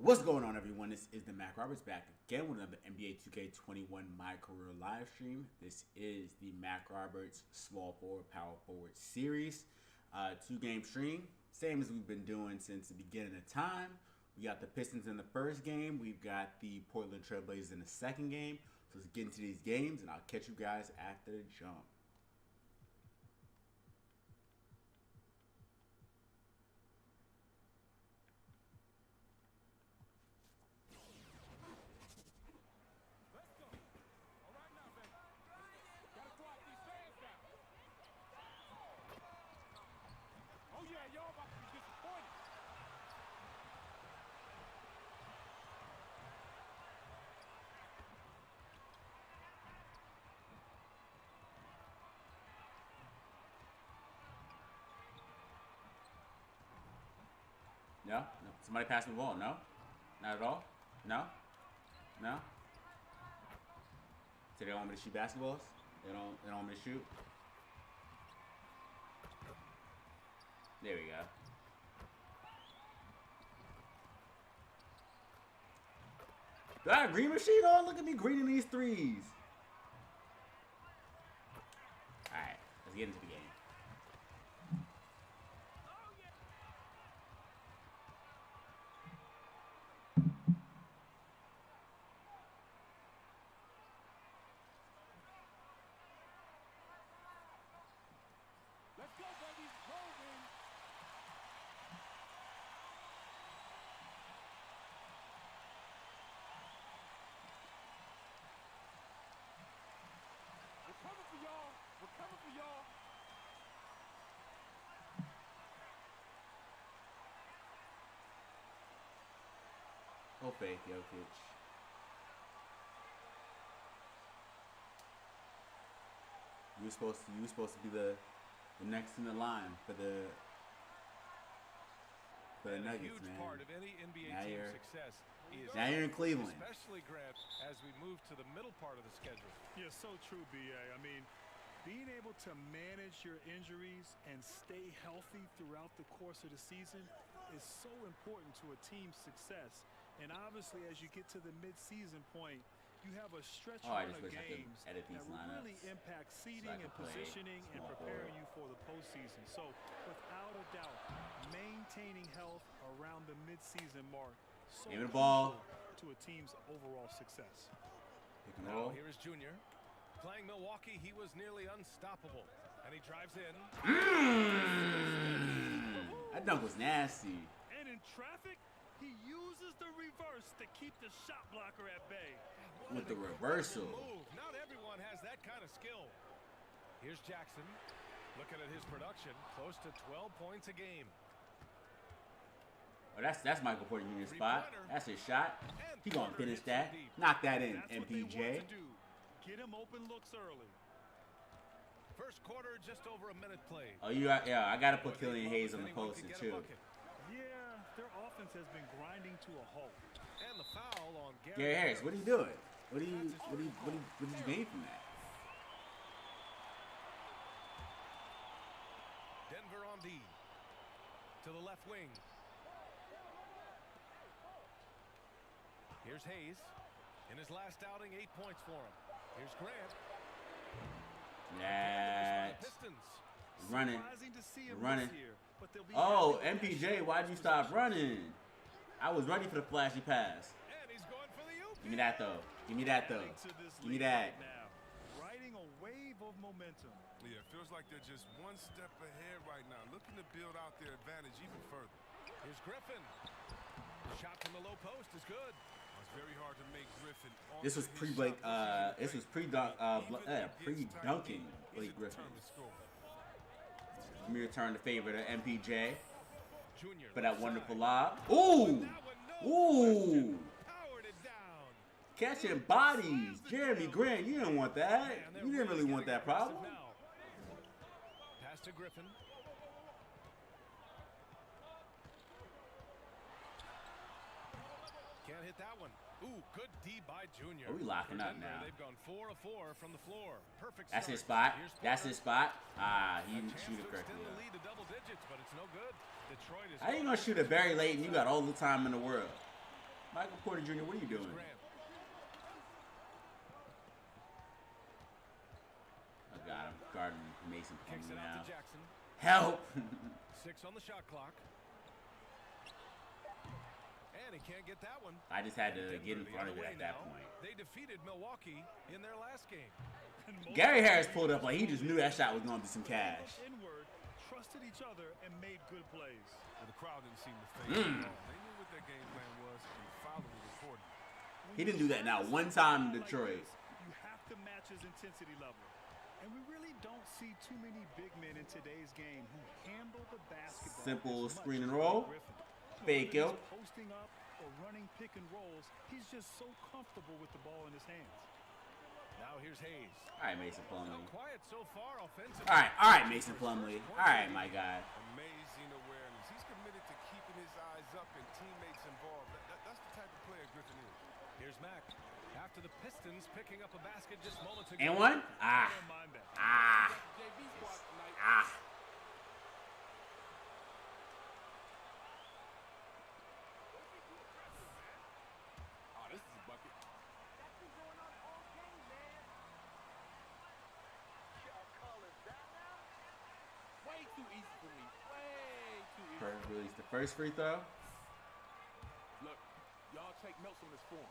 What's going on, everyone? This is the Mack Roberts back again with another NBA 2K21 My Career live stream. This is the Mack Roberts Small Forward, Power Forward series. 2-game stream, same as we've been doing since the beginning of time. We got the Pistons in the first game. We've got the Portland Trail Blazers in the second game. So let's get into these games, and I'll catch you guys after the jump. No? Somebody pass me the ball. No? Not at all? No? No? So they don't want me to shoot basketballs? They don't want me to shoot? There we go. Do I have a green machine on? Look at me greening these threes. Alright, let's get into the game. Let's go, baby. Moving. We're coming for y'all. We're coming for y'all. Go fake, Jokic. You were supposed to be the next in the line for the Nuggets, man. Part of any NBA now team's success is now you're in Cleveland. Especially Grant, as we move to the middle part of the schedule. Yeah, so true, BA. I mean, being able to manage your injuries and stay healthy throughout the course of the season is so important to a team's success. And obviously, as you get to the mid-season point, you have a stretch run of games that really impact seeding and positioning and preparing you for the postseason. So, without a doubt, maintaining health around the mid-season mark so crucial to a team's overall success. Now here is Junior. Playing Milwaukee, he was nearly unstoppable. And he drives in. That dunk was nasty. And in traffic, he uses the reverse to keep the shot blocker at bay. With the reversal. Move. Not everyone has that kind of skill. Here's Jackson. Looking at his production, close to 12 points a game. Oh, that's Michael Porter Jr.'s spot. That's his shot. He gonna finish that. Knock that in, MPJ. Get him open looks early. First quarter, just over a minute played. Oh, I gotta put Killian Hayes on the poster too. Yeah, their offense has been grinding to a halt. And the foul on Gary Harris. What are you doing? What did you gain from that? Denver on D. To the left wing. Here's Hayes. In his last outing, 8 points for him. Here's Grant. Running. Oh, MPJ, why'd you stop running? I was ready for the flashy pass. And he's going for the oop. Give me that though. Give me that though. Give me that. Riding a wave of momentum. Yeah, it feels like they're just one step ahead right now, looking to build out their advantage even further. Here's Griffin. The shot from the low post is good. It's very hard to make Griffin. This was pre-Blake. This was pre-dunking Blake Griffin. Let me return the favor to MPJ for that wonderful lob. Ooh, ooh, catching bodies. Jeremy Grant, you didn't want that. You didn't really want that problem. Pass to Griffin. Can't hit that one. Ooh, good D by Junior. Are we locking up now? They've gone 4 of 4 from the floor. Perfect. That's his spot. That's his spot. Ah, he didn't shoot it correctly. The lead to double digits, but it's no good. Detroit is. How you gonna shoot it very late and you got all the time in the world? Michael Porter Jr., what are you doing? I got him. Guarding Mason Plumlee now. Help! 6 on the shot clock. And he can't get that one. I just had to get in front of it at that point. They defeated Milwaukee in their last game. Gary Harris pulled up like he just knew that shot was going to be some cash. Inward, trusted each other and made good plays. Well, the crowd didn't seem to fade at all. They knew what their game plan was and followed it accordingly. He didn't do that now one time in Detroit. You have to match his intensity level. And we really don't see too many big men in today's game who handle the basketball. Simple screen and roll. Fake out. Posting up or running pick and rolls, he's just so comfortable with the ball in his hands. Now here's Hayes. All right, Mason Plumlee. Quiet so far offensively. All right, Mason Plumlee. All right, my guy. Amazing awareness. He's committed to keeping his eyes up and teammates involved. That's the type of player Griffin is. Here's Mack. After the Pistons picking up a basket just moments ago. And one? Ah. This is a bucket. Way too easy for me. Way too easy. Perfect release the first free throw. Look, y'all take notes on this form.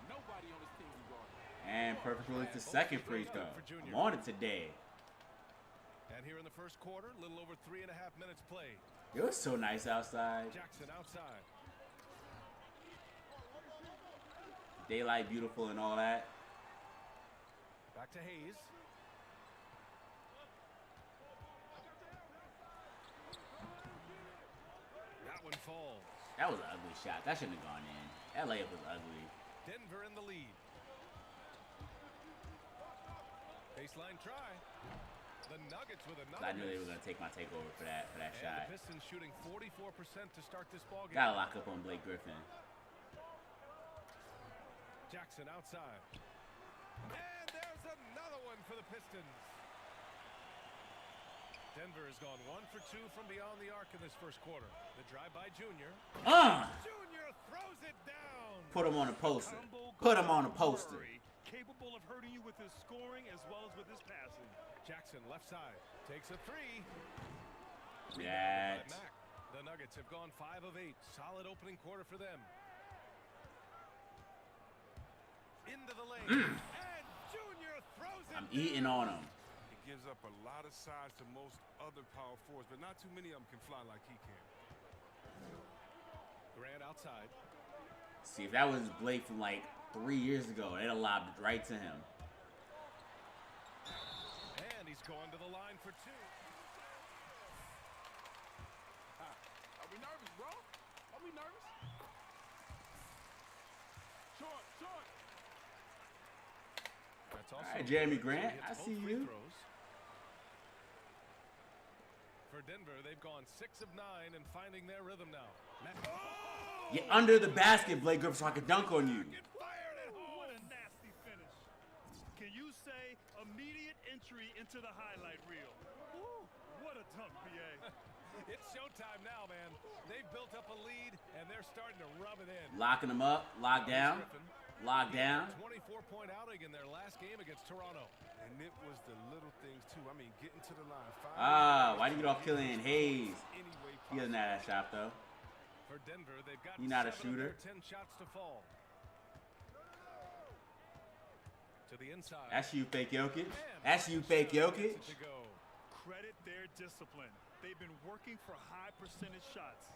Nobody on this team can guard him. And perfect release the second free throw. I'm on it today. And here in the first quarter, a little over 3.5 minutes played. It was so nice outside. Jackson outside. Daylight beautiful and all that. Back to Hayes. That one falls. That was an ugly shot. That shouldn't have gone in. That layup was ugly. Denver in the lead. Baseline try. The Nuggets with another. I knew they were going to take my takeover for that shot. The Pistons shooting 44% to start this ball game. Gotta lock up on Blake Griffin. Jackson outside. And there's another one for the Pistons. Denver has gone 1 for 2 from beyond the arc in this first quarter. The drive by Junior. Junior throws it down. Put him on a poster. Put him on a poster. Capable of hurting you with his scoring as well as with his passing. Jackson left side takes a 3. That. Mack. The Nuggets have gone 5 of 8. Solid opening quarter for them. Into the lane. And Junior throws it. I'm eating on him. He gives up a lot of size to most other power forwards, but not too many of them can fly like he can. Grant outside. See, if that was Blake from like 3 years ago, they'd have lobbed it right to him. And he's going to the line for 2. Are we nervous, bro? Are we nervous? Short. That's also All right, Jeremy Grant, I see you. For Denver, they've gone 6 of 9 and finding their rhythm now. Get under the basket, Blake Griffin, so I can dunk on you. What a nasty finish. Can you say immediate entry into the highlight reel? Woo, what a dunk, BA. It's showtime now, man. They've built up a lead, and they're starting to rub it in. Locking them up, lock down, lock down. 24-point outing in their last game against Toronto. And it was the little things, too. I mean, getting to the line. Why did you get off Killian Hayes? He doesn't have that shot, though. For Denver, they've got You're not a 7 of their shooter. 10 shots to fall. To the inside. That's you, fake Jokic. That's you, fake Jokic. Credit their discipline. They've been working for high percentage shots.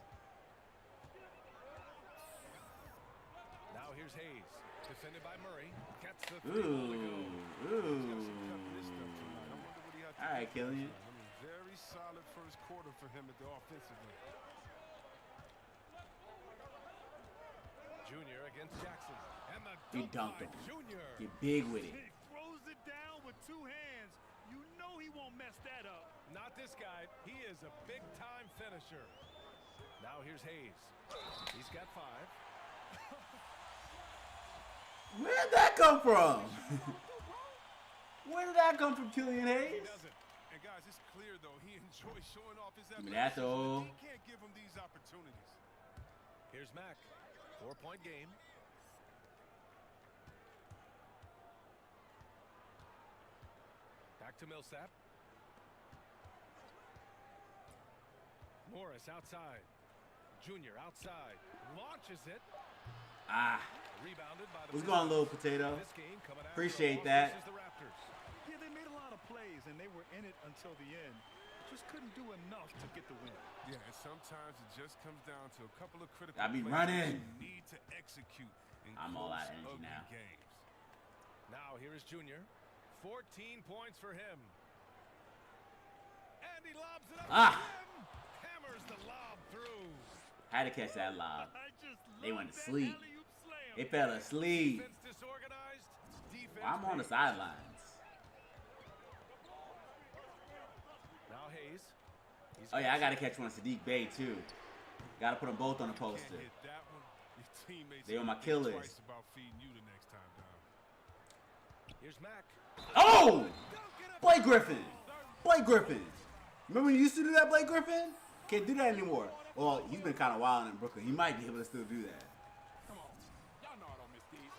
Now here's Hayes. Defended by Murray. Gets the All right, Killian. Very solid first quarter for him at the offensive end. Junior against Jackson. And the He dunk dunked by him. Junior. Get big with it. He throws it down with 2 hands. You know he won't mess that up. Not this guy. He is a big-time finisher. Now here's Hayes. He's got 5. Where'd that come from? Where did that come from, Killian He Hayes? doesn't. And guys, it's clear, though. He enjoys showing off his Give me that, though. He can't give him these opportunities. Here's Mack. 4-point game. Back to Millsap. Morris outside. Junior outside. Launches it. Ah. Rebounded by the What's going on, little potato? This game coming out Appreciate for that. the Raptors. Yeah, they made a lot of plays, and they were in it until the end. Just couldn't do enough to get the win. Yeah, and sometimes it just comes down to a couple of critical I be plays running. you need to execute in I'm all out close, of energy ugly now. games. Now here is Junior. 14 points for him. And he lobs it up Ah. to him. Hammers the lob through. Had to catch that lob. I just They love went to that sleep. alley-oop slam. They fell asleep. Defense disorganized. Defense Well, I'm on the paid. sidelines. Now Hayes. He's Oh, yeah, I got to catch one of Sadiq Bey, too. Got to put them both on the Can't poster. hit that one. Your teammates They on my gonna think killers. twice about feeding you the next time down. Here's Mack. Oh! Blake Griffin! Blake Griffin! Remember when you used to do that, Blake Griffin? Can't do that anymore. Well, he's been kind of wild in Brooklyn. He might be able to still do that. Come on. Y'all know I don't miss these.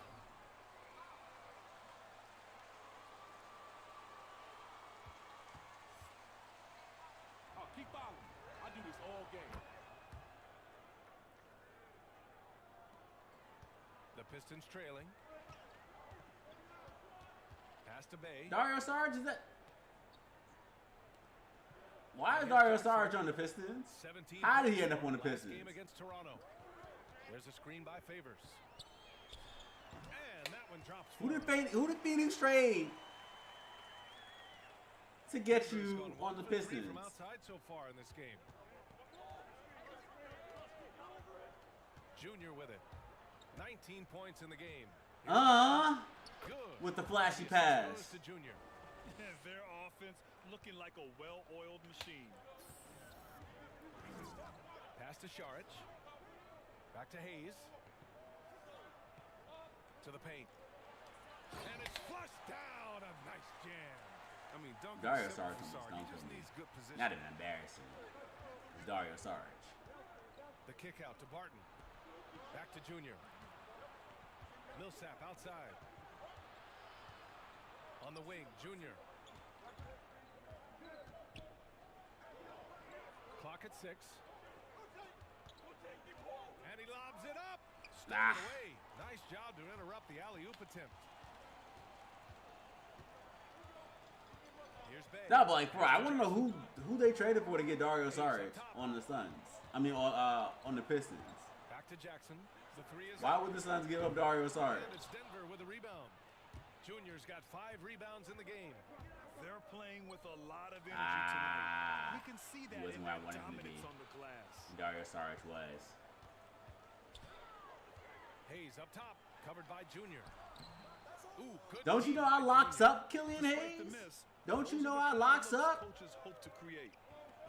Oh, keep following. I do this all game. The Pistons trailing. Pass to Bay. Dario Saric, is that... Why is Dario Saric on the Pistons? 17 How did he points end up on the last Pistons? Game against Toronto. There's a screen by Favors. And that one drops. Who did Phoenix trade to get Favors you gone on the 1 for 3 Pistons? from outside so far in this game. Junior with it. 19 points in the game. Good. Good. With the flashy The assist pass. goes to Junior. Their offense looking like a well-oiled machine. Pass to Saric. Back to Hayes. To the paint. And it's flushed down. A nice jam. I mean, don't Dario get simple Saric for is Saric. He dunked just on me. needs good position. Not even embarrassing. It's Dario Saric. The kick out to Barton. Back to Junior. Millsap outside. On the wing, Junior. Clock at 6. And he lobs it up. Stolen Ah. away. Nice job to interrupt the alley-oop attempt. Here's Bay. No, but like, bro, I want to know who they traded for to get Dario Saric on the Suns. I mean, on the Pistons. Back to Jackson. The three is Why up. would the Suns give up Dario Saric? And it's Denver with a rebound. Junior's got 5 rebounds in the game. They're playing with a lot of energy tonight. You can see that wasn't in where I their wanted him to dominance be. on the glass. Dario Saric was. Hayes up top, covered by Junior. Ooh, good. Don't you know I locks up Killian Hayes? Don't you know I locks up? Coaches hope to create.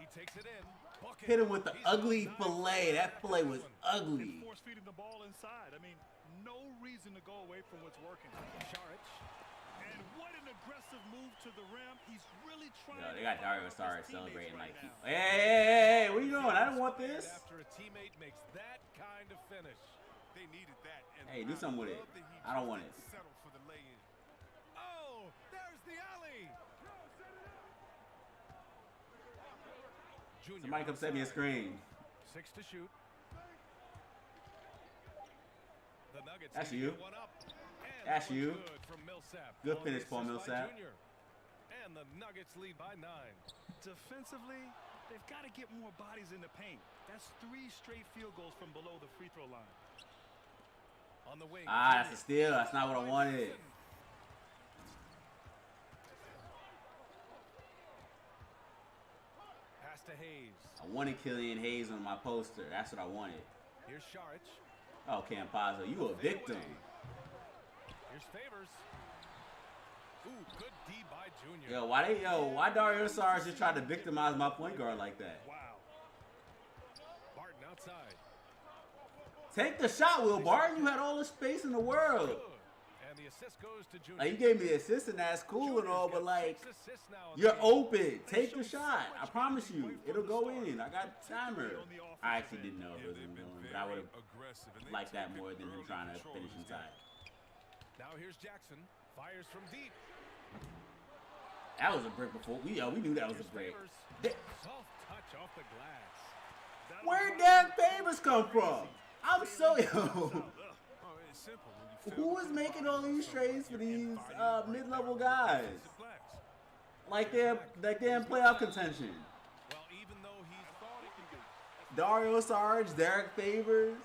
He takes it in. Bucket. Hit him with the He's ugly outside. fillet. That fillet was ugly. And force feeding the ball inside. I mean, no reason to go away from what's working. Saric. And what an aggressive move to the rim. He's really trying. Yo, they to got fire Dario up his Saric teammates celebrating right like, now. hey, what are you doing? I didn't want this. After a teammate makes that kind of finish. They needed that. And Hey, do I something with it. love that he I don't just want didn't it. settle for the lay-in. Oh, there's the alley. Junior Somebody come set me a outside. screen. 6 to shoot. The Nuggets That's need to you. get one up. And That's that one's you. Good from Millsap. Good On finish, the Paul assist by Millsap. Junior. And the Nuggets lead by 9. Defensively, they've got to get more bodies in the paint. That's 3 straight field goals from below the free throw line. On the wing. Ah, that's a steal. That's not what I wanted. Pass to Hayes. I wanted Killian Hayes on my poster. That's what I wanted. Here's Saric. Oh, Campazzo, you a victim. Here's Favors. Ooh, good D by Junior. Why Dario Saric just tried to victimize my point guard like that? Wow. Barton outside. Take the shot, Will Barton. You had all the space in the world. Good. And And the assist goes to Junior. Like, you gave me the assist and that's cool and all, but like, 6 assists now in you're the game. open. Take the shot. I promise you, it'll go in. I got timer. I actually didn't know if it was going to go in, but I would have liked that more than him trying to finish inside. Now here's Jackson. Fires from deep. That was a brick before. We knew that was a brick. Soft touch off the glass. Where'd Derek Favors come from? I'm so Oh, it's simple. When you fail who is making all these trades for these mid-level guys? Like they're in playoff contention. Well, even though he thought he could do. Dario Saric, Derek Favors.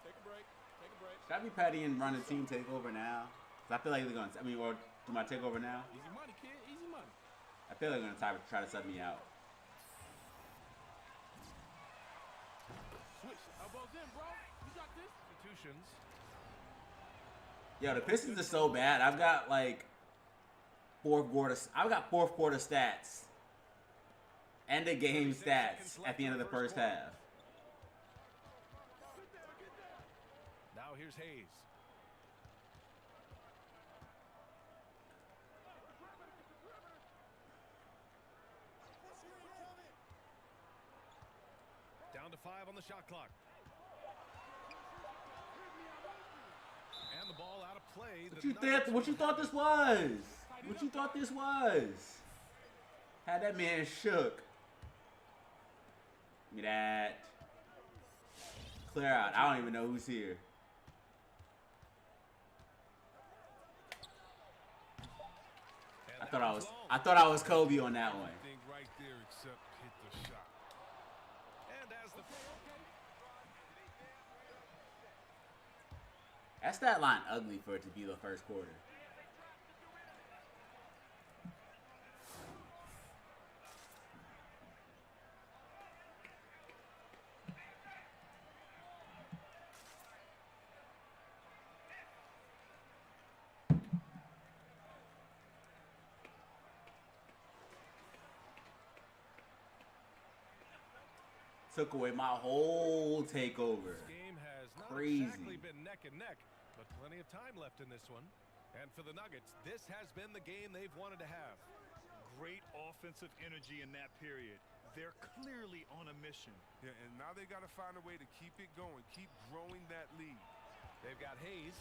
Take a break. Take a break. Should I be petty and run a team takeover now? 'Cause I feel like they're gonna. I mean, or do my takeover now? Easy money, kid. Easy money. I feel like they're gonna try to sub me out. Switch. Elbows in, bro. You got this. Institutions. Yo, the Pistons are so bad. I've got like fourth quarter stats. End of game stats at the end of the first half. Now here's Hayes. Down to 5 on the shot clock. And the ball out of play. What you thought this was? What you thought this was? Had that man shook. Give me that. Clear out. I don't even know who's here. I thought I was Kobe on that one. Everything right there except hit the shot. And as the That stat line ugly for it to be the first quarter. Took away my whole takeover. game has not Crazy. exactly been neck and neck, but plenty of time left in this one. And for the Nuggets, this has been the game they've wanted to have. Great offensive energy in that period. They're clearly on a mission. Yeah, and now they got to find a way to keep it going, keep growing that lead. They've got Hayes,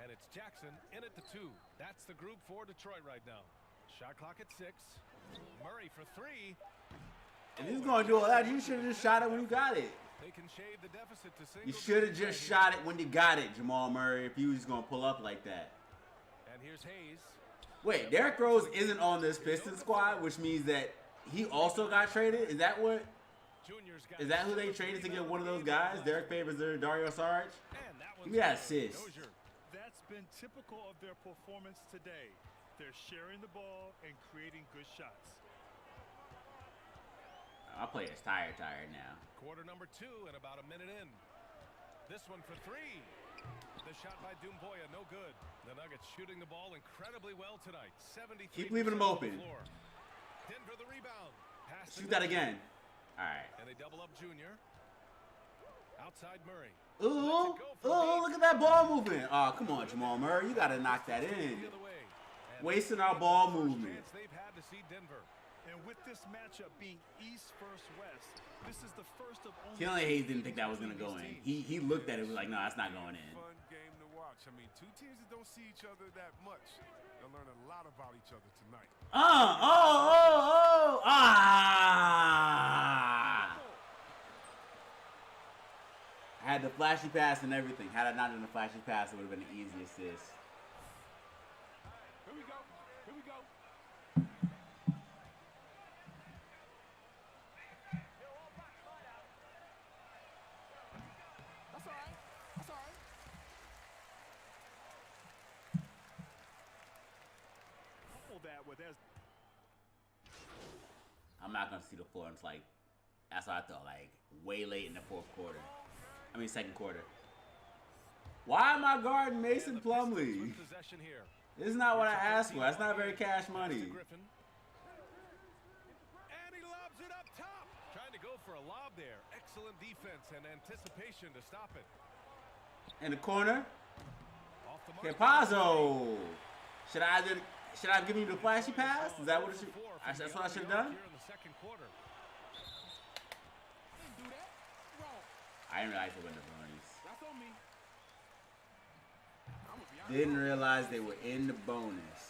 and it's Jackson in at the 2. That's the group for Detroit right now. Shot clock at 6. Murray for 3. If he's gonna do all that, you should have just shot it when you got it. They can shave the deficit to single. You should have just shot it when you got it, Jamal Murray, if you was gonna pull up like that. And here's Hayes. Wait, Derrick Rose isn't on this Pistons squad, which means that he also got traded? Is that who they traded to get one of those guys? Derek Favors or Dario Saric? Give me that assist. That's been typical of their performance today. They're sharing the ball and creating good shots. Our player's tired now. Quarter number 2 and about a minute in. This one for 3. The shot by Doumbouya, no good. The Nuggets shooting the ball incredibly well tonight. 73%. Keep leaving them open. Denver the rebound. Pass Shoot that again. All right. And they double up Junior. Outside Murray. Ooh, look at that ball movement. Oh, come on, Jamal Murray. You got to knock that in. Wasting our ball movement. They've had to see Denver. And with this matchup being East versus West, this is the first of only. Killian Hayes didn't think that was going to go in. He looked at it and was like, no, that's not going in. Fun game to watch. I mean, two teams that don't see each other that much. They'll learn a lot about each other tonight. I had the flashy pass and everything. Had I not done the flashy pass, it would have been an easy assist. Here we go. Here we go. That's all right. That's all right. Couple that with as. I'm not going to see the floor until like, that's what I thought, like way late in the second quarter. Why am I guarding Mason Plumlee? This is not what I asked for. That's not very cash money. And he lobs it up top. Trying to go for a lob there. Excellent defense and anticipation to stop it. In the corner. Off the mark. Capazzo. Should I have given you the flashy pass? Is that what it should? That's what I should have done. Here in the second quarter. Didn't do that. Wrong. I didn't realize they were in the bonus. That's on me. I'm gonna be honest. Didn't realize they were in the bonus.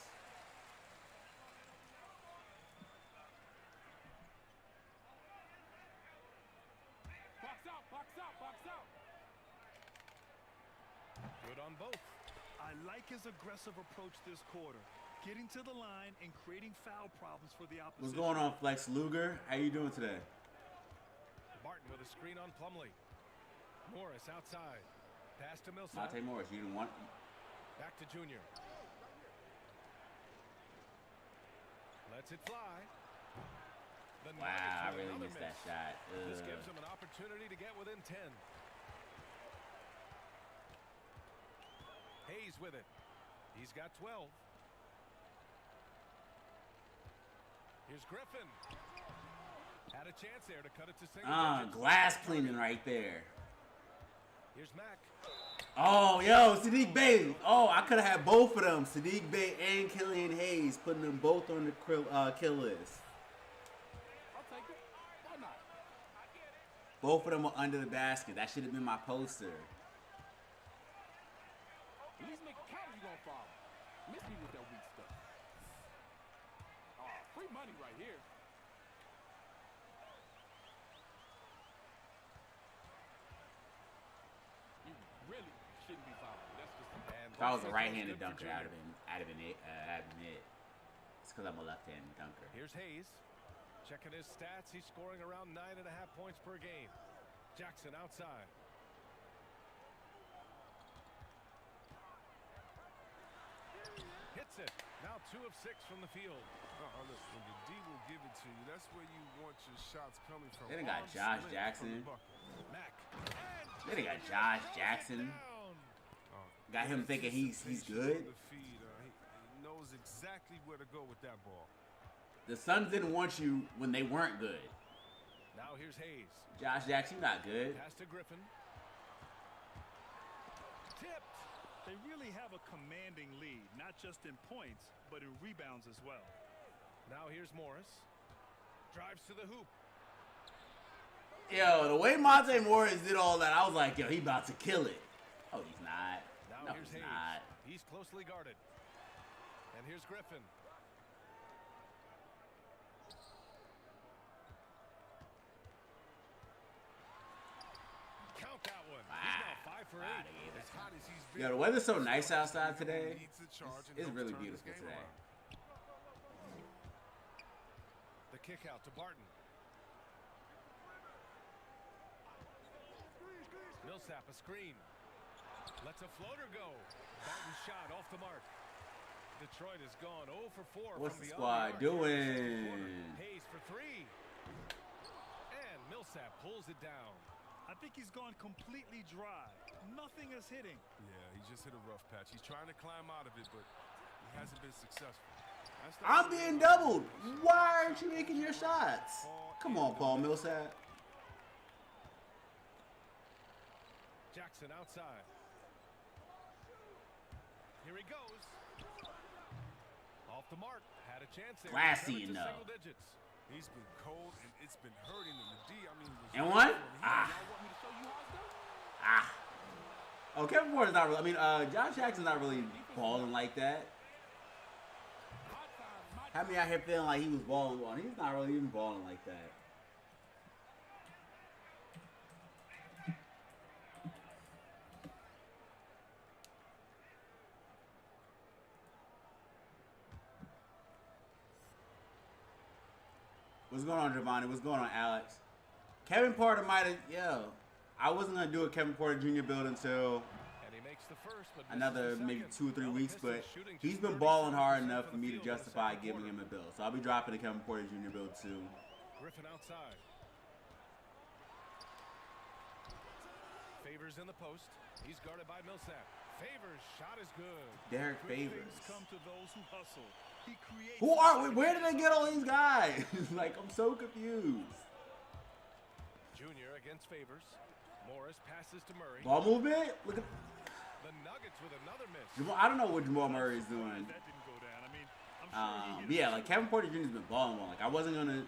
Box out, box out, box out. Good on both. I like his aggressive approach this quarter, getting to the line and creating foul problems for the opposition. What's going on, Flex Luger? How you doing today? Barton with a screen on Plumlee. Morris outside. Pass to Millsap. Monte Morris, you didn't want. Back to Junior. Lets it fly. The Wow, I Nuggets with really another missed that miss. shot. This Ugh. gives them an opportunity to get within 10. Hayes with it. He's got 12. Here's Griffin. Had a chance there to cut it to single digits. Glass cleaning right there. Here's Mack. Oh, yo, Sadiq Bey. Oh, I could have had both of them, Sadiq Bey and Killian Hayes, putting them both on the kill list. I'll take it. Why not? Both of them were under the basket. That should have been my poster. At least make it count if you're gonna fall. Miss me with that weak stuff. Oh, free money right here. You really shouldn't be fouling. That's just And If I was a both right-handed good for dunker, I'd Junior. have been it. It's because I'm a left-handed dunker. Here's Hayes. Checking his stats. He's scoring around 9.5 points per game. Jackson outside. Hits it. Now 2 of 6 from the field. Look, when the D will give it to you, that's where you want your shots coming from. They done got Arm Josh strength Jackson. from the bucket. Mack. They done got Josh Jackson. Down. Got him thinking he's good. On the feed, he knows exactly where to go with that ball. The Suns didn't want you when they weren't good. Now here's Hayes. Josh Jackson, you not good. Pass to Griffin. Tipped. They really have a commanding lead, not just in points, but in rebounds as well. Now here's Morris. Drives to the hoop. Yo, the way Monte Morris did all that, I was like, yo, he about to kill it. Oh, he's not. Now No, here's he's Hayes. not. He's closely guarded. And here's Griffin. Count that one. He's now 5 for 8. As hot as he's been, Yo, the weather's so nice outside today. he needs to charge and It's help really turn this beautiful game today. around. The kick out to Barton. Millsap a screen. Lets a floater go. Barton's shot off the mark. Detroit has gone 0 for 4 What's from the beyond squad the arc here in the second doing? quarter. Hayes for 3. And Millsap pulls it down. I think he's gone completely dry. Nothing is hitting. Yeah, he just hit a rough patch. He's trying to climb out of it, but he hasn't been successful. I'm being doubled. Why aren't you making your shots? Come on, Paul Millsap. Jackson outside. Here he goes. Off the mark. Had a chance there. Classy Never to enough. single digits. He's been cold, and it's been hurting him. The D, I mean, was And right one? for him. Ah. Y'all want me to show you how it's done? Ah. Oh, Kevin Porter's not really. Josh Jackson's not really balling like that. My time, my Had me out here feeling like he was balling. He's not really even balling like that. What's going on, Giovanni? What's going on, Alex? Kevin Porter might have, I wasn't going to do a Kevin Porter Jr. build until And he makes the first, but another misses the maybe second. 2 or 3 Well, weeks, the Pistons but shooting he's just been balling hard 37% enough from for the me to field in the justify second giving quarter. him a build. So I'll be dropping a Kevin Porter Jr. build soon. Griffin outside. Favors in the post. He's guarded by Millsap. Favors shot is good. Derek Good Favors. things come to those who hustle. He creates. Who are we? Where did they get all these guys? Like, I'm so confused. Junior against Favors. Morris passes to Murray. Ball movement. Look at. The Nuggets with another miss. I don't know what Jamal Murray is doing. That didn't go down. I mean, I'm sure Yeah, like Kevin Porter Jr. has been balling well. Like I wasn't gonna.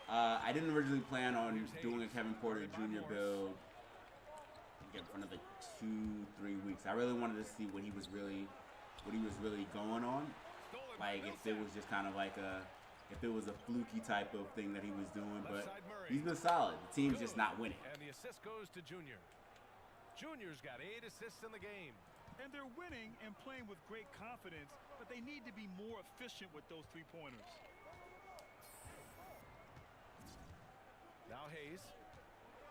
I didn't originally plan on doing a Kevin Porter Jr. build. Again, for another 2-3 weeks. I really wanted to see what he was really going on. Like if it was just kind of like if it was a fluky type of thing that he was doing, but he's been solid. The team's just not winning. And the assist goes to Junior. Junior's got 8 assists in the game. And they're winning and playing with great confidence, but they need to be more efficient with those three-pointers. Now Hayes.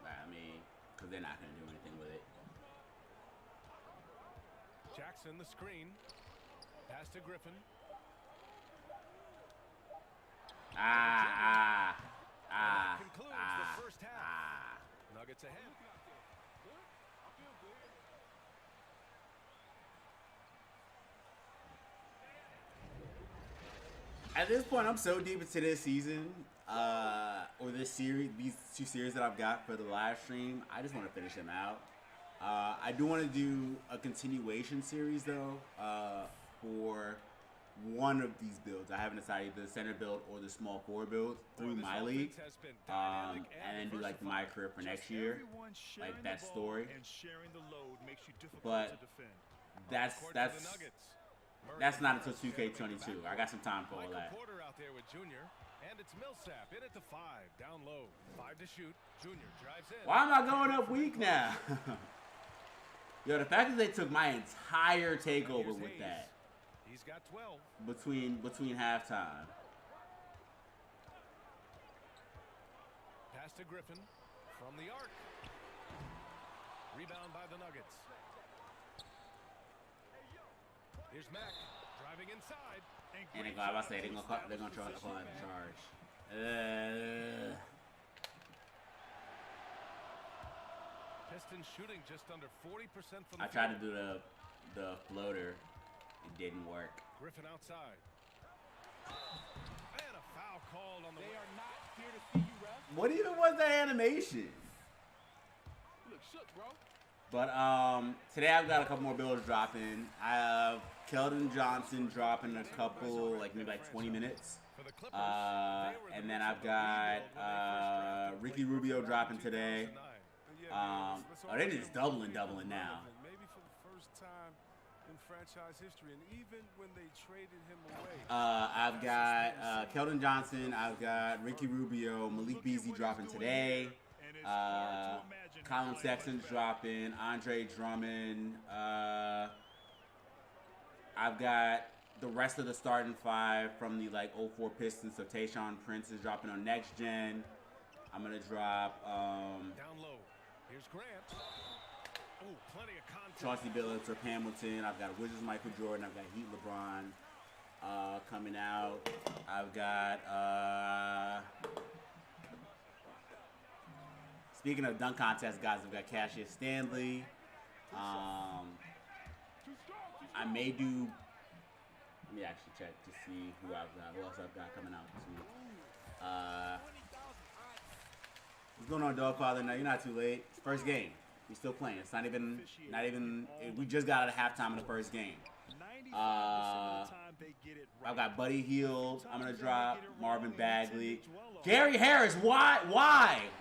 I mean, because they're not going to do anything with it. Jackson the screen. Pass to Griffin. That concludes the first half. Nuggets ahead. At this point, I'm so deep into this season, or this series, these 2 series that I've got for the live stream. I just want to finish them out. I do want to do a continuation series though, for one of these builds. I haven't decided the center build or the small forward build through my league, and then do like the Mycareer for next year, like that story. But that's not until 2K22. I got some time for all that. Porter out there with Junior, and it's Millsap in at the 5, down low, 5 to shoot. Junior drives in. Why am I going up weak now? Yo, the fact that they took my entire takeover with that. He's got 12. Between halftime. Pass to Griffin from the arc. Rebound by the Nuggets. Here's Mack driving inside. And they're gonna try to call that a charge. Pistons shooting just under 40% from the I tried to do the floater. It didn't work. Griffin outside. And a foul called on the They are not here to see you, ref. What even was that animation? You look shook, bro. But today I've got a couple more builds dropping. I have Keldon Johnson dropping a couple, like maybe like 20 minutes. And then I've got Ricky Rubio dropping today. They're just doubling now. Maybe for the first time in franchise history, and even when they traded him away. I've got Keldon Johnson. I've got Ricky Rubio, Malik Beasley dropping today. Colin Sexton's dropping. Andre Drummond. I've got the rest of the starting 5 from the 04 Pistons. So Tayshaun Prince is dropping on next gen. I'm gonna drop down low. Here's Grant. Oh, plenty of contact. Chauncey Billups or Hamilton. I've got Wizards Michael Jordan. I've got Heat LeBron coming out. I've got speaking of dunk contest guys, I've got Cassius Stanley. I may do. Let me actually check to see who else I've got coming out this week. What's going on, Dogfather? No, you're not too late. It's first game. We're still playing. It's not even. We just got out of halftime in the first game. I've got Buddy Hield. I'm gonna drop Marvin Bagley. Gary Harris. Why?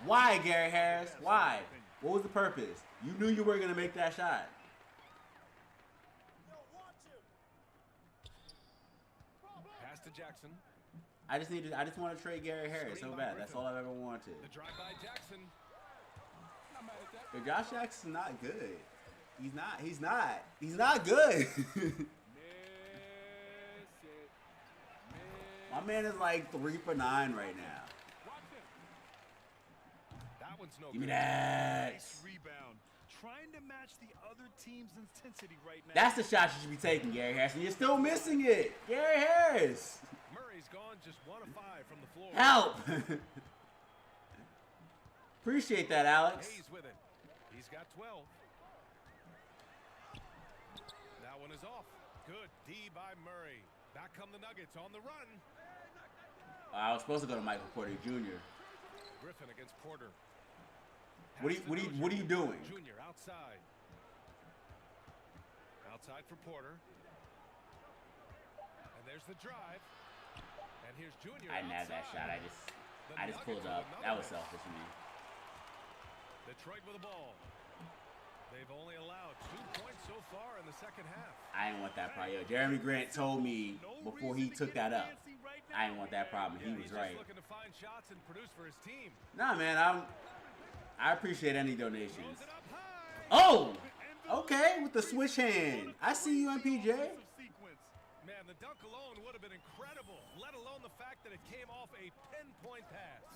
Why, Gary Harris? Why? What was the purpose? You knew you were gonna make that shot. Pass to Jackson. I just want to trade Gary Harris so bad. That's all I've ever wanted. The drive by Jackson. But Josh Jackson's not good. He's not good. My man is like 3 for 9 right now. That one's no Give me good. that. Nice rebound. Trying to match the other team's intensity right now. That's the shot you should be taking, Gary Harris. And you're still missing it. Gary Harris. Murray's gone just 1 of 5 from the floor. Help. Appreciate that, Alex. Hayes with it. He's got 12. That one is off. Good D by Murray. Back come the Nuggets on the run. I was supposed to go to Michael Porter Jr. Griffin against Porter. What are you doing? Junior outside. Outside for Porter. And there's the drive. And here's Junior. I didn't have that shot. I just pulled up. That was selfish of me. Detroit with the ball. They've only allowed 2 points so far in the second half. I didn't want that problem. Yo, Jeremy Grant told me before he took that up, I didn't want that problem. He was right. He's just looking to find shots and produce for his team. Nah, man, I appreciate any donations. Oh, okay, with the switch hand. I see you, MPJ. Man, the dunk alone would have been incredible, let alone the fact that it came off a pinpoint pass.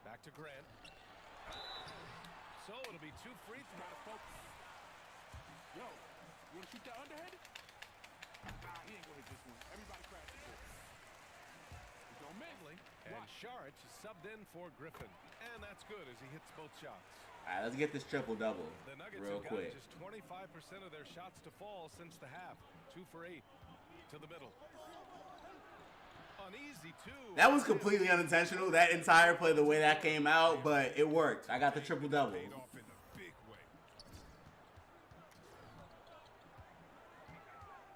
Back to Grant. So it'll be 2 free throws. Yo, you want to shoot that underhand? He ain't gonna hit this one. Everybody crash the ball. He's gonna miss. And Sharich is subbed in for Griffin. And that's good as he hits both shots. All right, let's get this triple-double The Nuggets real have quick. just 25% of their shots to fall since the half. 2 for 8 to the middle. Uneasy too. That was completely unintentional, that entire play, the way that came out, but it worked. I got the triple-double. Paid off in a big way.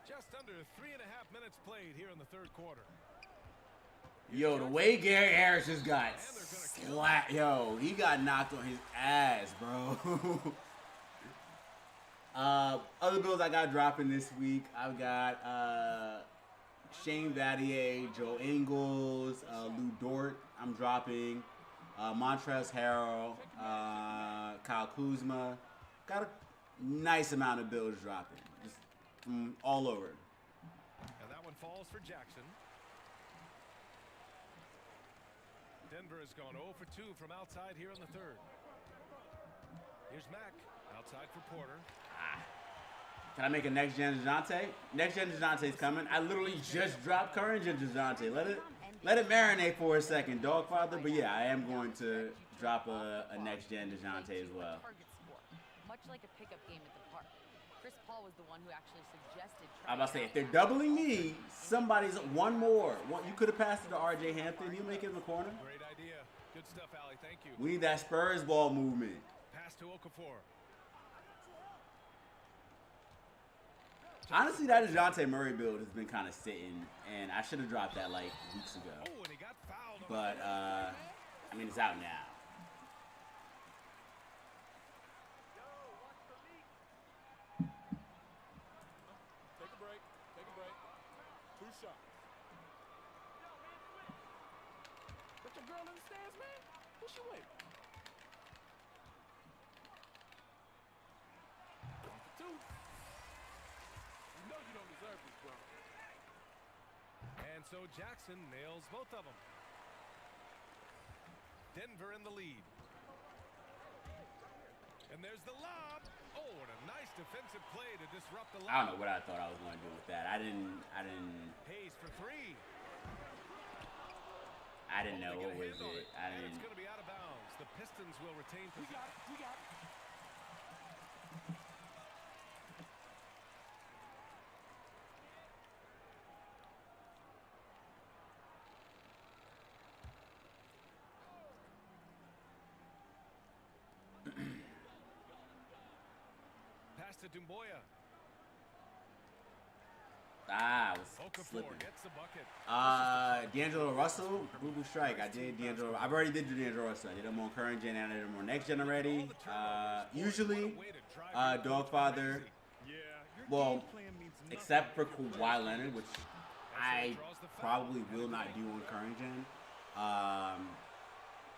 Just under 3.5 minutes played here in the third quarter. Yo, the way Gary Harris just got slapped. Yo, he got knocked on his ass, bro. Other bills I got dropping this week, I've got Shane Battier, Joe Ingles, Lou Dort, I'm dropping. Montrezl Harrell, Kyle Kuzma. Got a nice amount of bills dropping. Just from all over. And that one falls for Jackson. Denver has gone 0 for 2 from outside here in the third. Here's Mack outside for Porter. Can I make a next gen DeJounte? Next gen DeJounte's coming. I literally just dropped current gen DeJounte. Let it marinate for a second, Dogfather. But yeah, I am going to drop a next gen DeJounte as well. Much like a pickup game at the park. Chris Paul was the one who actually suggested. I'm about to say, if they're doubling me, somebody's one more. You could have passed it to RJ Hampton. He'll make it in the corner. Great idea. Good stuff, Allie. Thank you. We need that Spurs ball movement. Pass to Okafor. Honestly, that DeJounte Murray build has been kind of sitting, and I should have dropped that like weeks ago. Oh, and he got fouled. But, I mean, it's out now. Take a break. Take a break. 2 shots. Put your girl in the stands, man. What's your way? 1 for 2. You know you don't deserve this, bro. And so Jackson nails both of them. Denver in the lead. And there's the lob. Oh, and a nice defensive play to disrupt the lob. I don't know what I thought I was going to do with that. I didn't. Hayes for 3. I didn't know what was it. I And didn't. it's going to be out of bounds. The Pistons will retain We possession. got it. We got it. Pass to Dumboya. I was Okafor slipping. gets the bucket. D'Angelo Russell, Boo Strike. I did D'Angelo. I've already did D'Angelo Russell. I did him on current gen and I did him on next gen already. Usually, Dogfather. Yeah, your Well, game plan means nothing except for if your Kawhi Leonard, which I probably will not do on current gen.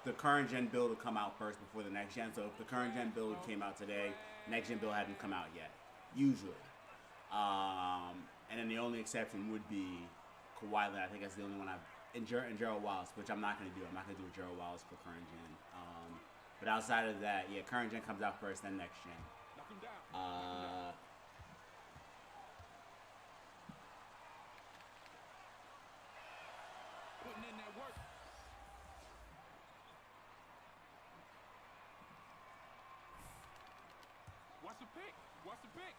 The current gen build will come out first before the next gen. So if the current gen build came out today, next gen build hadn't come out yet. Usually. And then the only exception would be Kawhi Leonard. I think that's the only one and Gerald Wallace, which I'm not going to do. I'm not going to do a Gerald Wallace for current gen. But outside of that, yeah, current gen comes out first, then next gen. Knock him down. Putting in that work. Watch the pick. Watch the pick.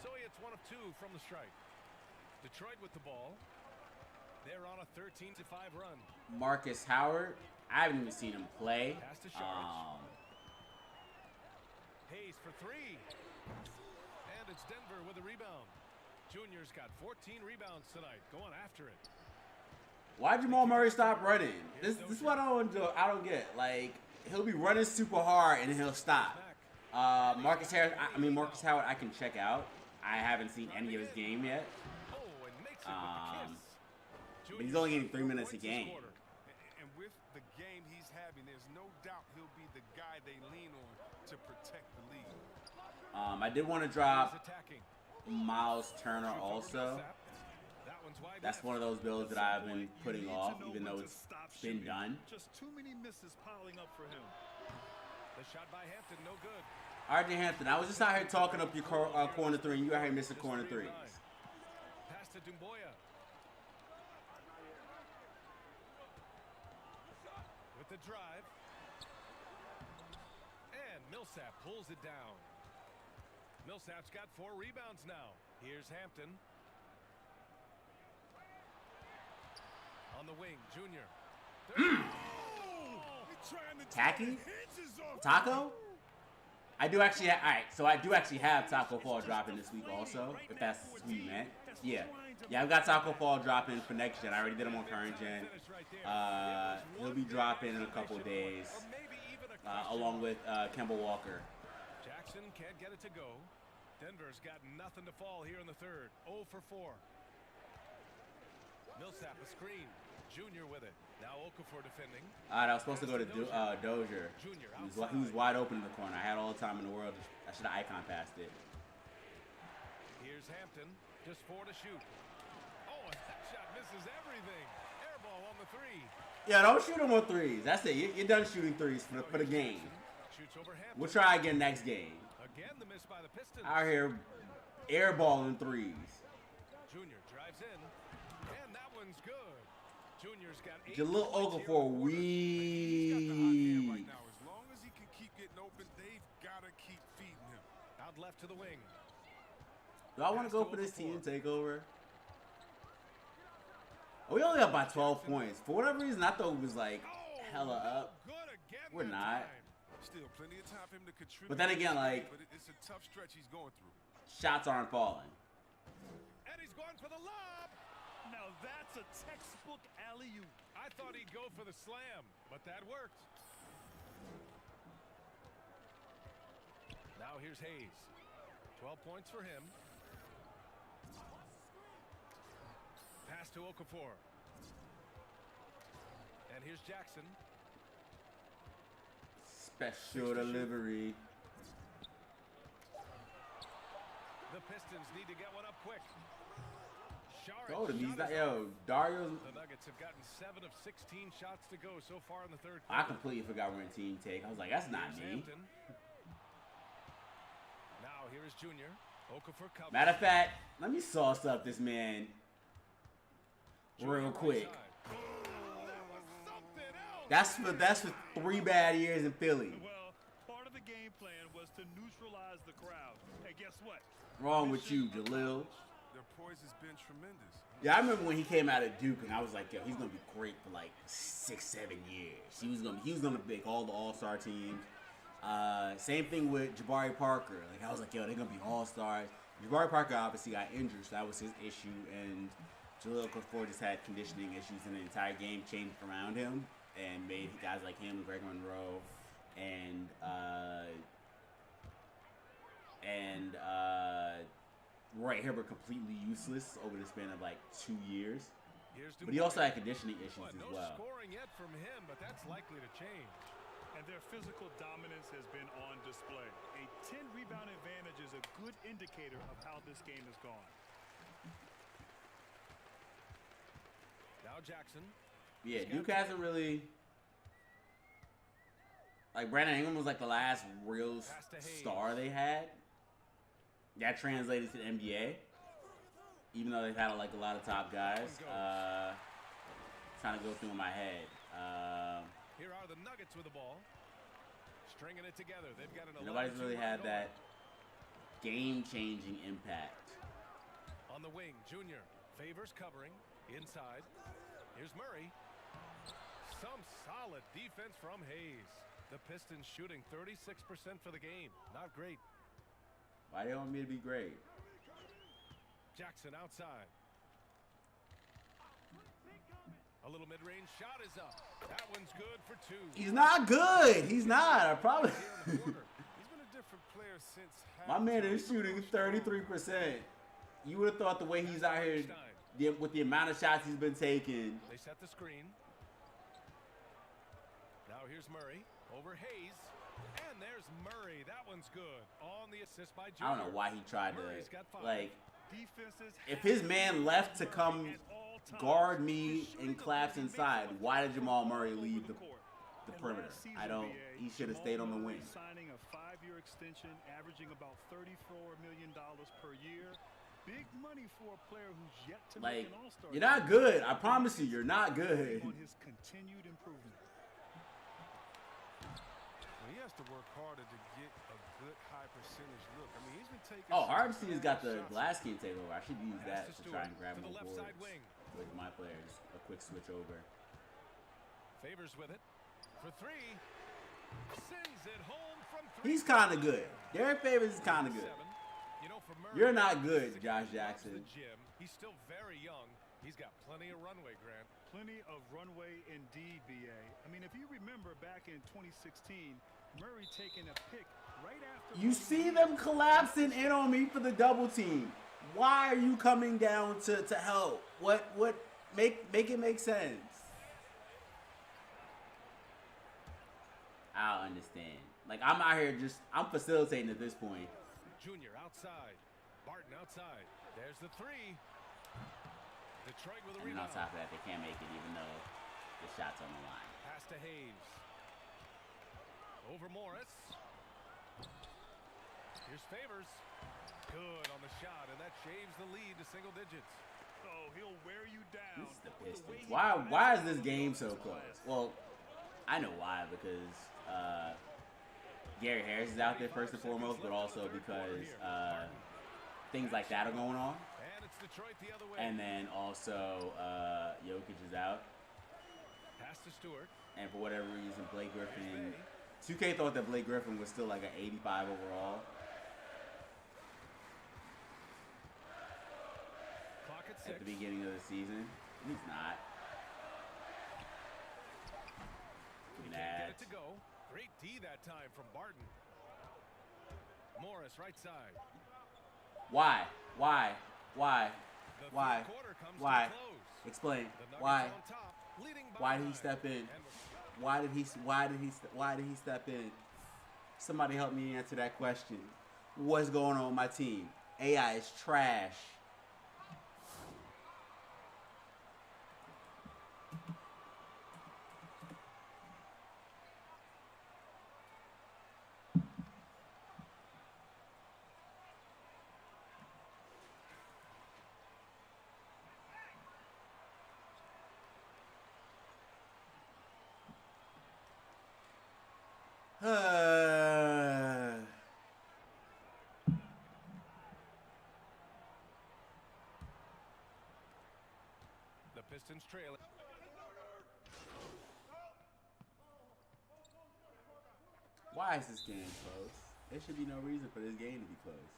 So he hits 1 of 2 from the strike. Detroit with the ball. They're on a 13-5 run. Marcus Howard. I haven't even seen him play. Pass to Sharge. Hayes for three. And it's Denver with a rebound. Junior's got 14 rebounds tonight. Going after it. Why Jamal Murray stop running? This is what I don't get. Like, he'll be running super hard and then he'll stop. Marcus Howard, I can check out. I haven't seen any of his game yet. But he's only getting 3 minutes a game. And with the game he's having, there's no doubt he'll be the guy they lean on to protect the lead. I did want to drop Miles Turner also. That's one of those builds that I've been putting off, even though it's been done. Just too many misses piling up for him. The shot by Hampton, no good. RJ Hampton, I was just out here talking up your corner three, and you out here missing corner threes. Pass to Dumboya. With the drive. And Millsap pulls it down. Millsap's got 4 rebounds now. Here's Hampton. On the wing, Junior. Tacky? Taco? I do actually have, alright, so I do actually have Taco Fall dropping this week also, if that's what you meant. Yeah, I've got Taco Fall dropping for next gen. I already did him on current gen. He'll be dropping in a couple of days, along with Kemba Walker. Jackson can't get it to go. Denver's got nothing to fall here in the third. 0 for 4. Millsap a screen. Junior with it. Now Okafor defending. Alright, I was supposed to go to Dozier. He was wide open in the corner. I had all the time in the world. I should have icon passed it. Here's Hampton. Just 4 to shoot. Oh, and that shot misses everything. Air ball on the 3. Yeah, don't shoot him on threes. That's it. You're done shooting threes for the game. Shoots over Hampton. We'll try again next game. Again, the miss by the Pistons. Out here airballing threes. Junior drives in. And that one's good. Junior's got 8 Jalil Okafor weak. Right now. As long as he can keep getting open, they've got to keep feeding him. Out left to the wing. Do I want to go for this team takeover? Oh, we only up by 12 points. For whatever reason, I thought it was like hella up. We're not. Still plenty of time for him to contribute. But then again, like, but it's a tough stretch he's going through. Shots aren't falling. And he's going for the lob. Now that's a textbook alley-oop. I thought he'd go for the slam, but that worked. Now here's Hayes. 12 points for him. Pass to Okafor. And here's Jackson. Special delivery. The Pistons need to get one up quick. Go to me. Dario's. The Nuggets have gotten 7 of 16 shots to go so far in the third I quarter. completely forgot we're in team take. I was like, that's not me. Hampton. Now here is Junior. Okafor covers. Matter of fact, let me sauce up this man real quick. That's for 3 bad years in Philly. Well, part of the game plan was to neutralize the crowd. And guess what? Wrong with you, Jalil. Their poise has been tremendous. Yeah, I remember when he came out of Duke, and I was like, yo, he's gonna be great for like 6-7 years. He was gonna make all the All-Star teams. Same thing with Jabari Parker. Like, I was like, yo, they're gonna be All-Stars. Jabari Parker obviously got injured, so that was his issue, and Jalil Okafor just had conditioning issues, and the entire game changed around him and made guys like him, Greg Monroe, and Roy Hibbert completely useless over the span of like 2 years. But he also had conditioning issues as well. No scoring yet from him, but that's likely to change. And their physical dominance has been on display. A 10 rebound advantage is a good indicator of how this game has gone. Now Jackson. Yeah, Duke hasn't really. Like, Brandon Ingram was like the last real star they had. That translated to the NBA. Even though they've had like a lot of top guys. Trying to go through in my head. Here are the Nuggets with the ball. Stringing it together. They've got an nobody's really had that game-changing impact. On the wing, Junior. Favors covering. Inside. Here's Murray. Some solid defense from Hayes. The Pistons shooting 36% for the game. Not great. Why do you want me to be great? Jackson outside. A little mid-range shot is up. That one's good for two. He's not good. He's not. I probably. He's been a different player since. My man is shooting 33%. You would have thought the way he's out here, with the amount of shots he's been taking. They set the screen. Now here's Murray over Hayes. And there's Murray. That one's good. On the assist by Junior. I don't know why he tried to, like, Defenses if his man left to come guard me and collapse inside, why did Jamal Murray leave the perimeter? I don't. He should have stayed on the wing. Signing a 5-year extension, averaging about $34 million per year. Big money for a player who's yet to make Like, an All-Star. you're not good. I promise you, you're not good. On his continued improvement. Well, he has to work harder to get a good high percentage look. I mean, he's been taking. Oh, Hardesty has got the glass key takeover. I should use that to try and grab to the more left boards side wing. with my players. A quick switch over. Favors with it. For three. Sends it home from three. He's kind of good. Derek Favors is kind of good. You know, for Murray, You're not good, Josh Jackson. the gym. He's still very young. He's got plenty of runway, Grant. Plenty of runway indeed, BA. I mean, if you remember back in 2016, Murray taking a pick right after. You see them collapsing in on me for the double team. Why are you coming down to help? What make it make sense? I don't understand. Like, I'm out here I'm facilitating at this point. Junior outside. Barton outside. There's the three. Detroit with a And then on rebound. top of that, they can't make it even though the shot's on the line. Pass to Hayes. Over Morris. Here's Favors. Good on the shot, and that shaves the lead to single digits. Oh, he'll wear you down. This is the Pistons. Why is this game so close? Well, I know why, because Gary Harris is out there first and foremost, but also because things like that are going on. And it's Detroit the other way. And then also Jokic is out. Pass to Stewart. And for whatever reason, Blake Griffin, 2K thought that Blake Griffin was still like an 85 overall. Clock at 6. At the beginning of the season. He's not. Look at Can't get that. it to go. Great D that time from Barton. Morris right side. Why? The third quarter comes Why? to close. Explain. The Nuggets Why? on top, leading by Why did he 9. step in? And Why did he step in? Somebody help me answer that question. What's going on with my team? AI is trash. the Pistons trailing. Why is this game close? There should be no reason for this game to be close.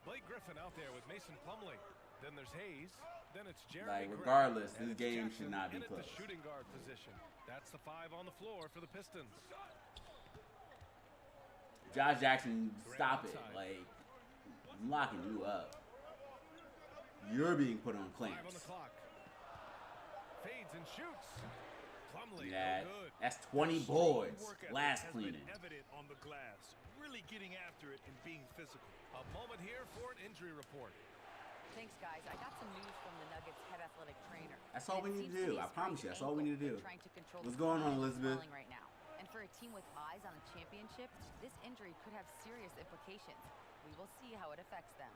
Blake Griffin out there with Mason Plumlee. Then there's Hayes. Then it's Jeremy Like, Grant. regardless, And this it's game Jackson should not be in at close. the shooting guard position. That's the 5 on the floor for the Pistons. Josh Jackson, stop it. outside. Like, I'm locking you up. You're being put on 5 on clamps. the clock. Fades and shoots. Plumlee, That, no good. that's 20 boards. Work ethic Glass has cleaning. been evident on the glass. Really getting after it and being physical. A moment here for an injury report. Thanks, guys. I got some news from the Nuggets head athletic trainer. That's all we It need to seems do. be I a promise you, sprained that's all we need to ankle. do. They're trying to control What's the going on, swelling Elizabeth? right now. And for a team with eyes on a championship, this injury could have serious implications. We will see how it affects them.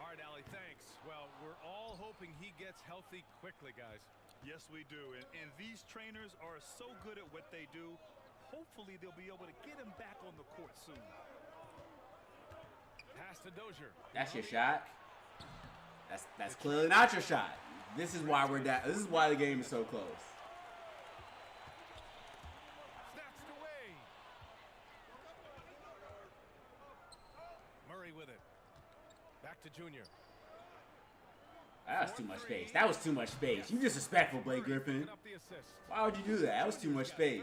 All right, Allie, thanks. Well, we're all hoping he gets healthy quickly, guys. Yes, we do. And these trainers are so good at what they do. Hopefully, they'll be able to get him back on the court soon. Pass to Dozier. That's your shot. That's clearly not your shot. This is why we're down. This is why the game is so close. Snatched away. Murray with it. Back to Junior. That was too much space. That was too much space. You disrespectful, Blake Griffin. Why would you do that? That was too much space.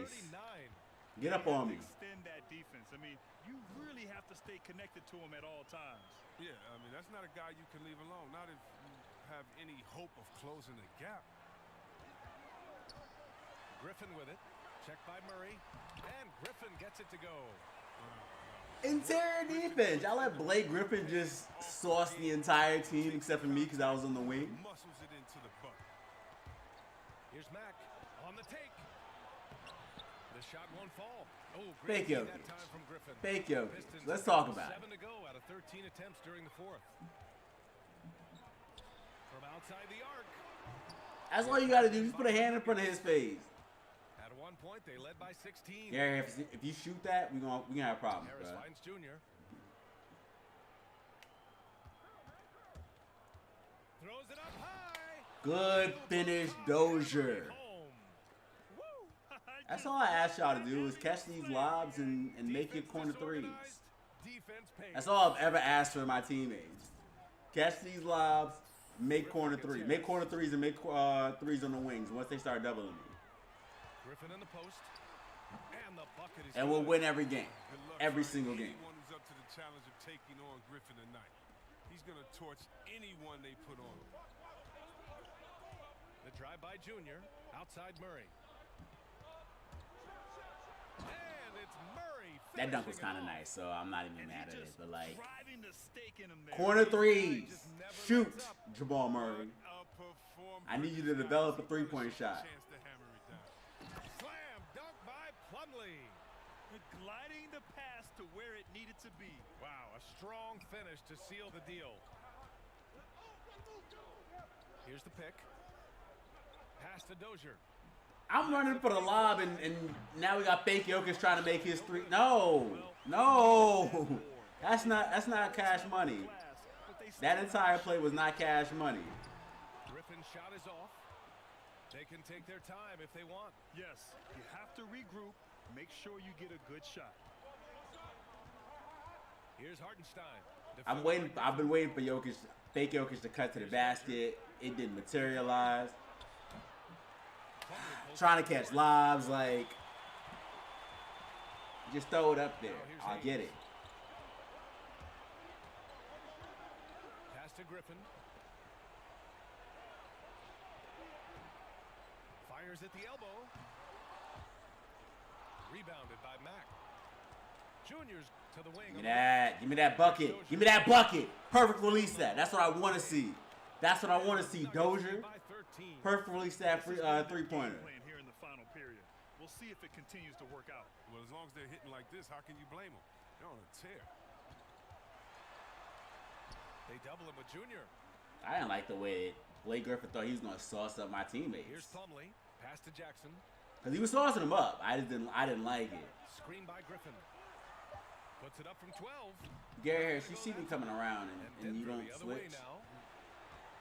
Get up on me. Extend that defense. I mean, you really have to stay connected to him at all times. Yeah, I mean, that's not a guy you can leave alone. Not if you have any hope of closing the gap. Griffin with it. Checked by Murray. And Griffin gets it to go. Interior defense. I let Blake Griffin just sauce the entire team except for me because I was on the wing. Muscles it into the bucket. Here's Mack on the take. The shot won't fall. Oh, Fake great Jokic. that time from Griffin. Fake Jokic. Pistons Let's talk about 7 it. to go out of 13 attempts during the fourth. From outside the arc. That's all you got to do. Just put a hand in front of his face. At one point, they led by 16. Yeah, if you shoot that, we gonna have problems, Harris bro. finds Junior. Throws it up high. Good finish, Dozier. Home. That's all I asked y'all to do is catch these lobs and make your corner threes. Defense pays. That's all I've ever asked for my teammates. Catch these lobs, make corner threes. Make corner threes and make threes on the wings once they start doubling me. Griffin in the post. And the bucket is And we'll good. win every game. Good luck Every finding single game. anyone who's up to the challenge of taking on Griffin tonight. He's going to torch anyone they put on him. The drive by Junior. Outside Murray. And it's Murray. That dunk was finishing kind of it off. nice, so I'm not even mad at it. But like, driving the stake in him there. corner threes, Just never shoot, lets up. Jamal Murray. A performance. I need you to develop a three-point shot. Chance to hammer it down. Slam dunk by Plumlee. Gliding the pass to where it needed to be. Wow, a strong finish to seal the deal. Here's the pick. Pass to Dozier. I'm running for the lob, and now we got fake Jokic trying to make his three. No, that's not cash money. That entire play was not cash money. Griffin's shot is off. They can take their time if they want. Yes, you have to regroup. Make sure you get a good shot. Here's Hartenstein. I'm waiting. I've been waiting for Jokic, fake Jokic to cut to the basket. It didn't materialize. Trying to catch lobs, like, just throw it up there. I'll get it. Pass to Griffin. Fires at the elbow. Rebounded by Mack. Junior's to the wing. Give me that. Give me that bucket. Give me that bucket. Perfect release that. That's what I want to see. That's what I want to see. Dozier. By 13. Perfect release that three-pointer. Playing here in the final period. We'll see if it continues to work out. Well, as long as they're hitting like this, how can you blame them? They're on a tear. They double him with Junior. I didn't like the way Blake Griffin thought he was going to sauce up my Here's teammates. Plumlee. Pass to Jackson. Because he was saucing them up. I didn't like it. Screen by Griffin. Puts it up from 12. Gary Harris, you see me coming around and you Denver don't the other way switch. now.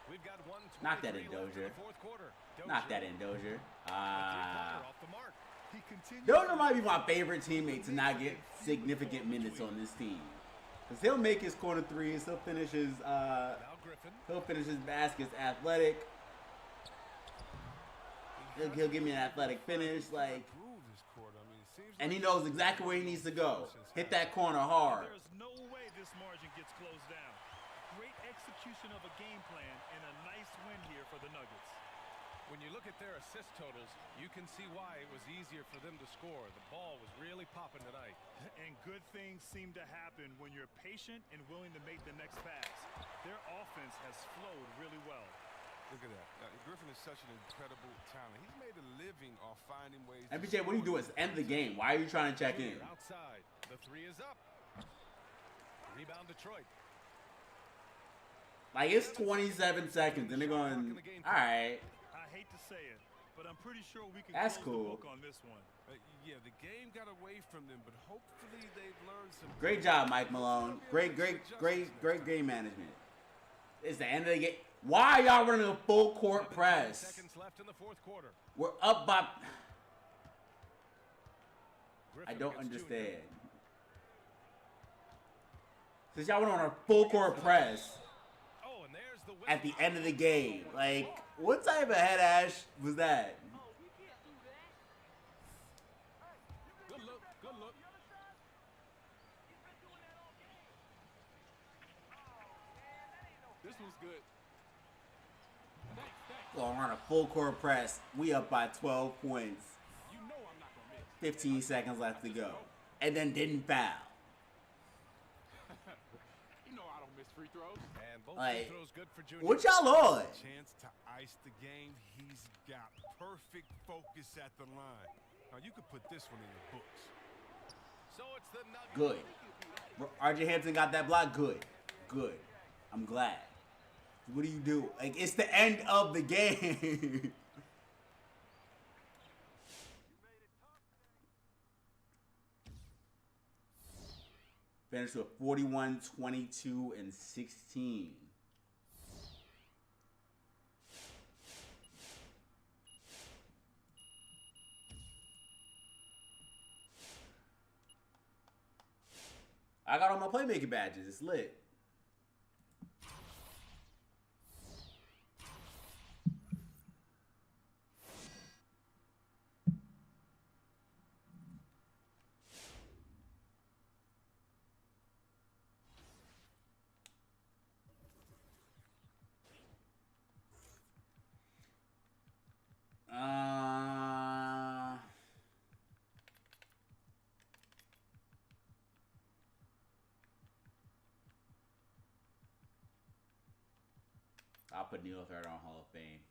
We've got 1:23 Knock that in, left Dozier. the fourth quarter. Knock that in, Dozier. Off the mark. He continues. Dozier might be my favorite teammate to not get significant minutes on this team. Because he'll make his corner threes. He'll finish his Now Griffin. baskets athletic. He'll give me an athletic finish. Like, Groove this quarter. I mean, it seems and he like knows exactly where he needs to go. Hit that corner hard. There's no way this margin gets closed down. Great execution of a game plan and a nice win here for the Nuggets. When you look at their assist totals, you can see why it was easier for them to score. The ball was really popping tonight. And good things seem to happen when you're patient and willing to make the next pass. Their offense has flowed really well. Look at that. Griffin is such an incredible talent. He's made a living off finding ways. MPJ, what are you doing? It's end the game. Why are you trying to check in? Junior outside. The three is up. Rebound Detroit. Like, it's 27 seconds, and they're going, all right. I hate to say it, but I'm pretty sure we can That's close cool. the book on this one. Yeah, the game got away from them, but hopefully they've learned some. Great job, Mike Malone. Great game management. It's the end of the game. Why are y'all running a full court press? Seconds left in the fourth quarter. We're up by... I Griffin don't against Junior. understand. Since y'all went on a full court press Oh, and there's the at the end of the game. Like, what type of head ash was that? Good look. Good look. This one's good. Thanks. Going on a full court press. We up by 12 points. You know I'm not gonna miss. 15 seconds left to go. And then didn't foul. You know I don't miss free throws. And both Like, free throws good for Junior. what y'all on? Chance to ice the game. He's got perfect focus at the line. Now you could put this one in the books. So it's the Nuggets. Good. RJ Hampton got that block. Good. Good. I'm glad. What do you do? Like, it's the end of the game. Finished with 41, 22, and 16. I got all my playmaking badges. It's lit. I'll put Neil Thread on Hall of Fame.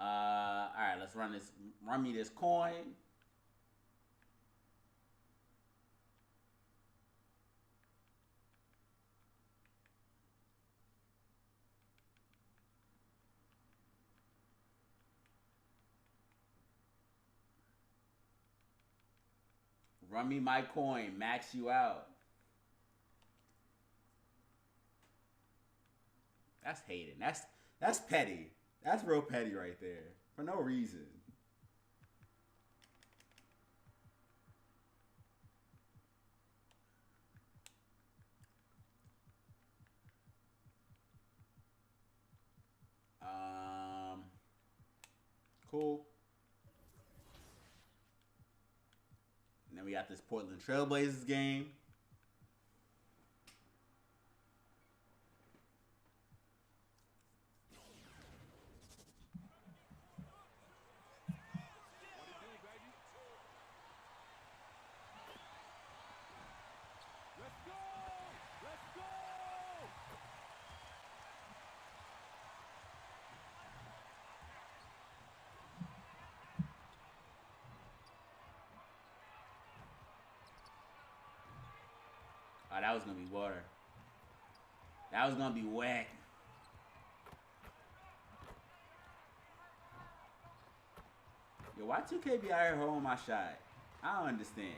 All right, let's run this. Run me this coin. Run me my coin. Max you out. That's hating. That's petty. That's real petty right there. For no reason. Cool. And then we got this Portland Trailblazers game. Oh, that was going to be water. That was going to be wet. Yo, why 2K be out here holding my shot? I don't understand.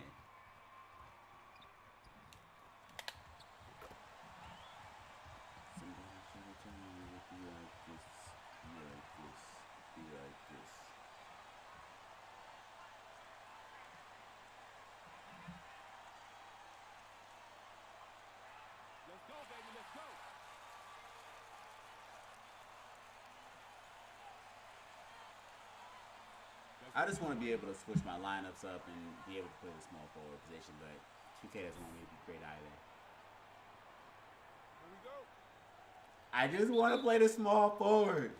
I just want to be able to switch my lineups up and be able to play the small forward position, but 2K doesn't want me to be great either. Here we go. I just want to play the small forward.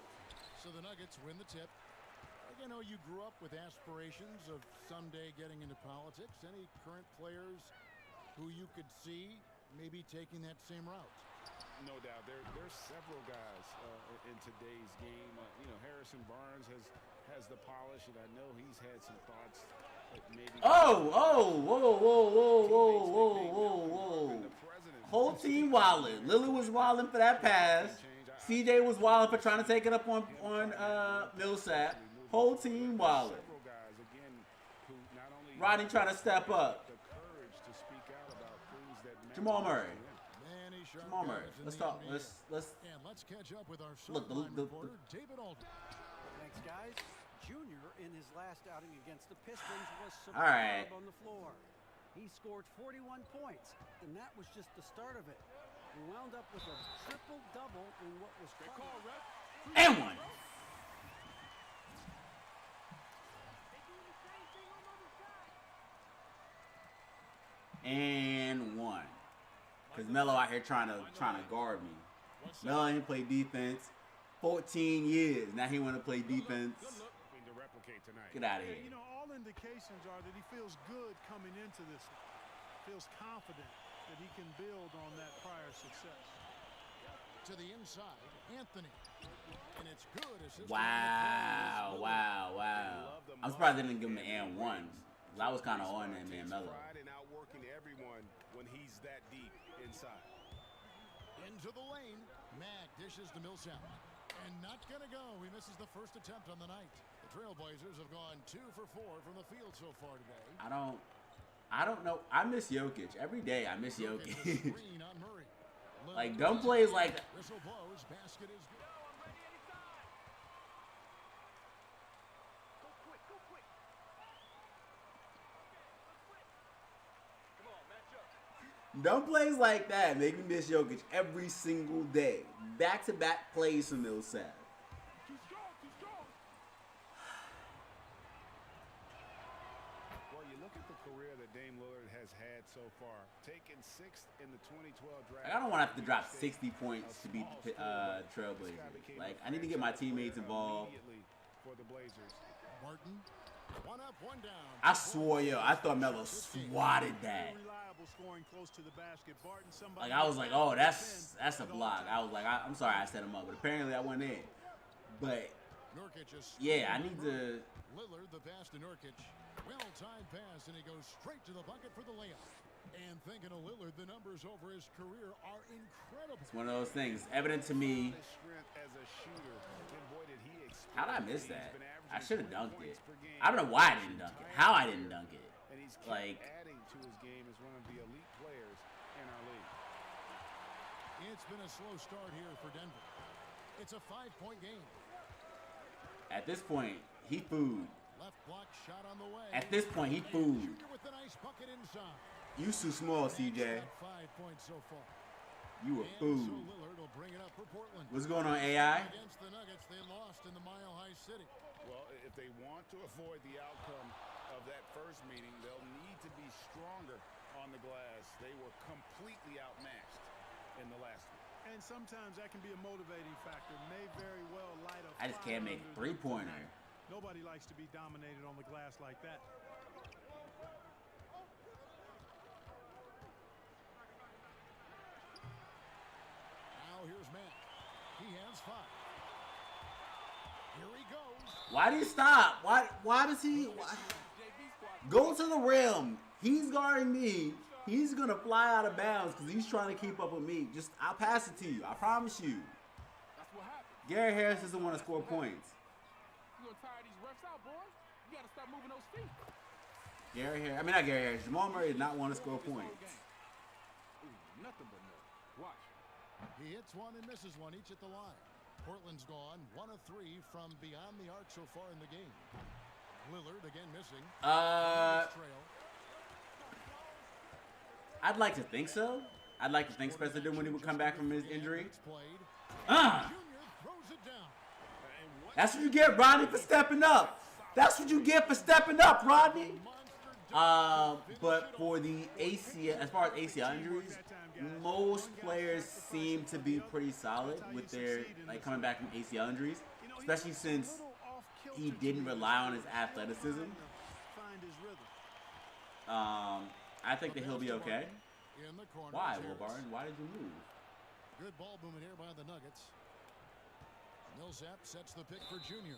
So the Nuggets win the tip. You know, you grew up with aspirations of someday getting into politics. Any current players who you could see maybe taking that same route? No doubt. There's several guys in today's game. You know, Harrison Barnes has the polish, and I know he's had some thoughts that maybe. Oh, whoa, whoa, whoa, whoa, whoa. Whole team wilding. Lillard was wilding for that pass. CJ was wilding for trying to take it up on Millsap. Whole team wilding. Rodney trying to step up. Jamal Murray. Jamal Murray. Let's talk. Let's catch up with our look. David Aldridge. Thanks, guys. Junior in his last outing against the Pistons was superb all right on the floor. He scored 41 points, and that was just the start of it. He wound up with a triple-double in what was and one. And one. Because Melo out here trying to guard me. Melo ain't play defense 14 years. Now he want to play defense. Get out of here. You know, all indications are that he feels good coming into this. Feels confident that he can build on that prior success. To the inside, Anthony. And it's good. Wow. I'm surprised they didn't give him an and one. I was kind of on that man, Melo. Everyone when he's that deep inside. Into the lane. Mack dishes to Millsap. And not going to go. He misses the first attempt on the night. The Trailblazers have gone 2 for 4 from the field so far today. I don't know. I miss Jokic. Every day I miss Jokic. Like, dumb plays like that. Whistle blows. Basket is good. Dumb plays like that make me miss Jokic every single day. Back-to-back plays from Millsap. Well, you look at the career that Dame Lillard has had so far. Taken 6th in the 2012 draft. I don't want to have to drop 60 points to beat the Trailblazers. Like, I need to get my teammates involved. For the Blazers. Martin, one up, one down. I swore, I thought Melo swatted that. Like, I was like, oh, that's a block. I was like, I'm sorry I set him up, but apparently I went in. But yeah, I need to. Lillard, the pass to Nurkic. Well-timed pass, and he goes straight to the bucket for the layup. And thinking of Lillard, the numbers over his career are incredible. It's one of those things. Evident to me. How did I miss that? I should have dunked it. I don't know why I didn't dunk it. How I didn't dunk it. Like, adding to his game as one of the elite players in our league. It's been a slow start here for Denver. It's a 5-point game. At this point, he food. Left block shot on the way. At this point, he food. Junior with the nice bucket inside. You too small, CJ. 5 points so far. You a food. So Lillard will bring it up for Portland. What's going on, AI? Against the Nuggets, they lost in the Mile High City. Well, if they want to avoid the outcome of that first meeting, they'll need to be stronger on the glass. They were completely outmatched in the last one. And sometimes that can be a motivating factor. May very well light a I just can't make a three-pointer. Nobody likes to be dominated on the glass like that. Now here's Mack. He has 5. Here he goes. Why do you stop? Why does he go to the rim? He's guarding me. He's gonna fly out of bounds because he's trying to keep up with me. Just I'll pass it to you. I promise you. That's what happened. Gary Harris doesn't want to score points. You gonna tire these refs out, boys? You gotta start moving those feet. Gary Harris. I mean not Gary Harris. Jamal Murray did not want to score points. Ooh, nothing but no. Watch. He hits one and misses one, each at the line. Portland's gone 1 of 3 from beyond the arc so far in the game. Lillard again missing. I'd like to think so. I'd like to think Spencer did when he would come back from his injury. That's what you get, Rodney, for stepping up. That's what you get for stepping up, Rodney. But for the ACL, as far as ACL injuries, most players seem to be pretty solid with their coming back from ACL injuries, especially since he didn't rely on his athleticism. I think that he'll be okay. Why, Will Barton? Why did you move? Good ball movement here by the Nuggets. Millsap sets the pick for Junior.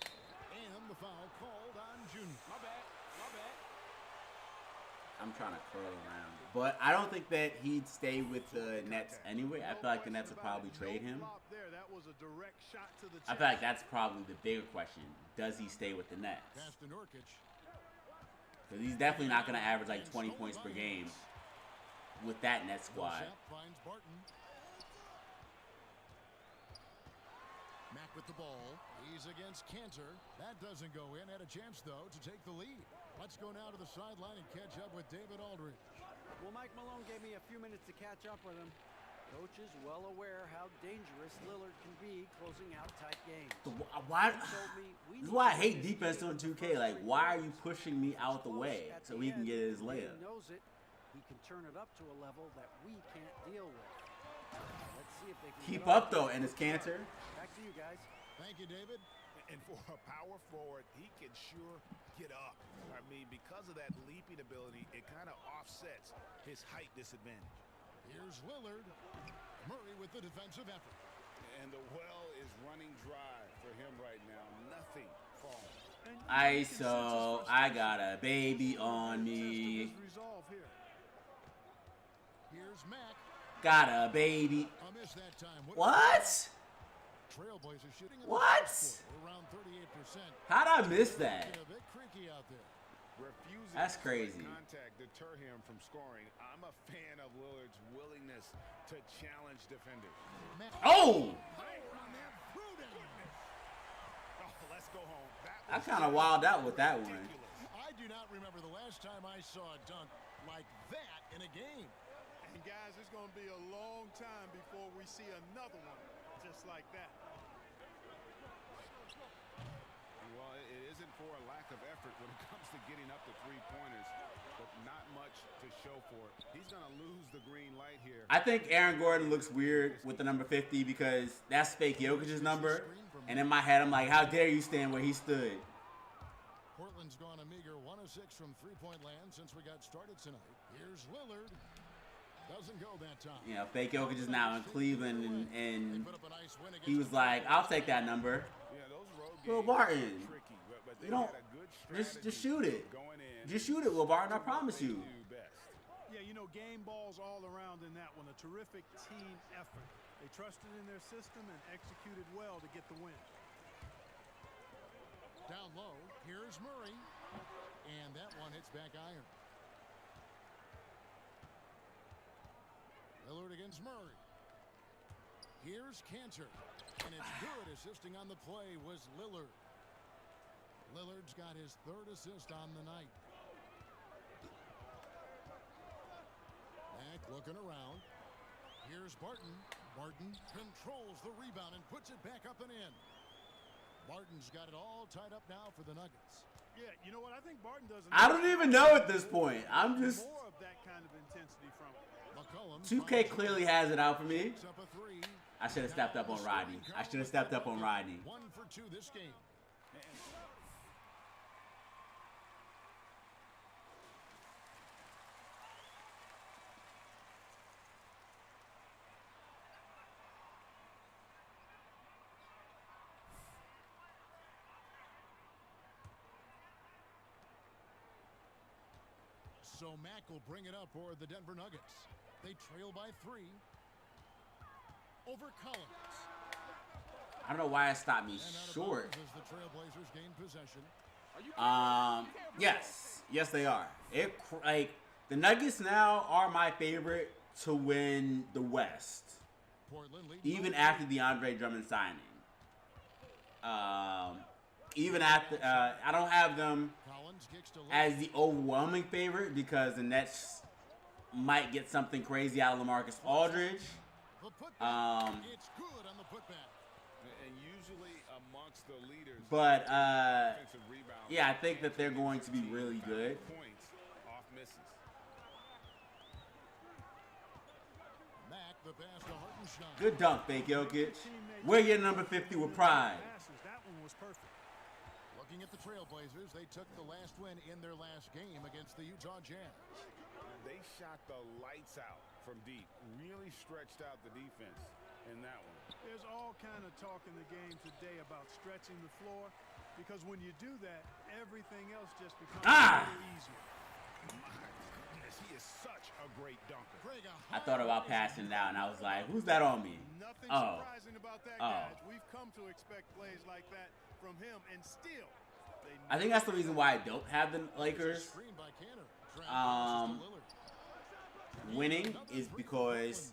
And the foul called on Junior. My bad. My bad. I'm trying to curl around. But I don't think that he'd stay with the Nets anyway. I feel like the Nets would probably trade him. That was a direct shot to the I feel like that's probably the bigger question. Does he stay with the Nets? Pass to Nurkic. Because he's definitely not going to average like 20 points per game with that Nets squad. Millsap finds Barton. Mack with the ball. He's against Cantor. That doesn't go in. Had a chance, though, to take the lead. Let's go now to the sideline and catch up with David Aldridge. Well, Mike Malone gave me a few minutes to catch up with him. Coach is well aware how dangerous Lillard can be closing out tight games. Why? This is why I hate defense on 2K. Like, why are you pushing me out the way so he can get his layup? He knows it. He can turn it up to a level that we can't deal with. Let's see if they can Keep up, though, and it's Cantor. Back to you guys. Thank you, David. And for a power forward, he can sure get up. I mean, because of that leaping ability, it kind of offsets his height disadvantage. Here's Lillard. Murray with the defensive effort. And the well is running dry for him right now. Nothing falling. ISO, I got a baby on me. Here's Mack. Got a baby. I missed that time. What? Trailblazers shooting What? around 38%. How'd I miss that? A bit creaky out there. Refusing That's to crazy. let contact deter him from scoring. I'm a fan of Lillard's willingness to challenge defenders. Oh! Let's go home. I kind of wilded out with that one. I do not remember the last time I saw a dunk like that in a game. And guys, it's going to be a long time before we see another one just like that. Well, it isn't for a lack of effort when it comes to getting up the three-pointers, but not much to show for it. He's going to lose the green light here. I think Aaron Gordon looks weird with the number 50 because that's fake Jokic's number. And in my head, I'm like, how dare you stand where he stood? Portland's gone a meager 1 of 6 from three-point land since we got started tonight. Here's Lillard. Doesn't go that time. You know, fake Jokic is now in Cleveland, and he was like, I'll take that number. Yeah, those road Will games Barton, are tricky, but you don't, had a good just shoot it. going in. Just shoot it, Will Barton, I promise you. Yeah, you know, game balls all around in that one. A terrific team effort. They trusted in their system and executed well to get the win. Down low, here's Murray. And that one hits back iron. Lillard against Murray. Here's Cantor. And it's good. Assisting on the play was Lillard. Lillard's got his 3rd assist on the night. Mack looking around. Here's Barton. Barton controls the rebound and puts it back up and in. Barton's got it all tied up now for the Nuggets. Yeah, you know what? I think Barton doesn't. I don't even know at this point. I'm just. More of that kind of intensity from him. 2K clearly has it out for me. I should have stepped up on Rodney. I should have stepped up on Rodney. 1 for 2 this game. So Mack will bring it up for the Denver Nuggets. They trail by 3. Over Collins. I don't know why it stopped me short. As the Trailblazers gain possession. Yes, they are. Like the Nuggets now are my favorite to win the West, even after the Andre Drummond signing. Even after I don't have them as the overwhelming favorite because the Nets might get something crazy out of LaMarcus Aldridge. It's good on the putback. And usually amongst the leaders. But yeah, I think that they're going to be really good. Points off misses. Mack, the pass to Hartenstein. Good dunk, fake Jokic. Wear your number 50 with pride. That one was perfect. Looking at the Trailblazers, they took the last win in their last game against the Utah Jazz. They shot the lights out from deep, really stretched out the defense. in that one. There's all kind of talk in the game today about stretching the floor because when you do that, everything else just becomes a little easier. My goodness, he is such a great dunker. I thought about passing it out, and I was like, who's that on me? Nothing Oh. surprising about that, guys. We've come to expect plays like that from him, and still, I think that's the reason why I don't have the Lakers winning is because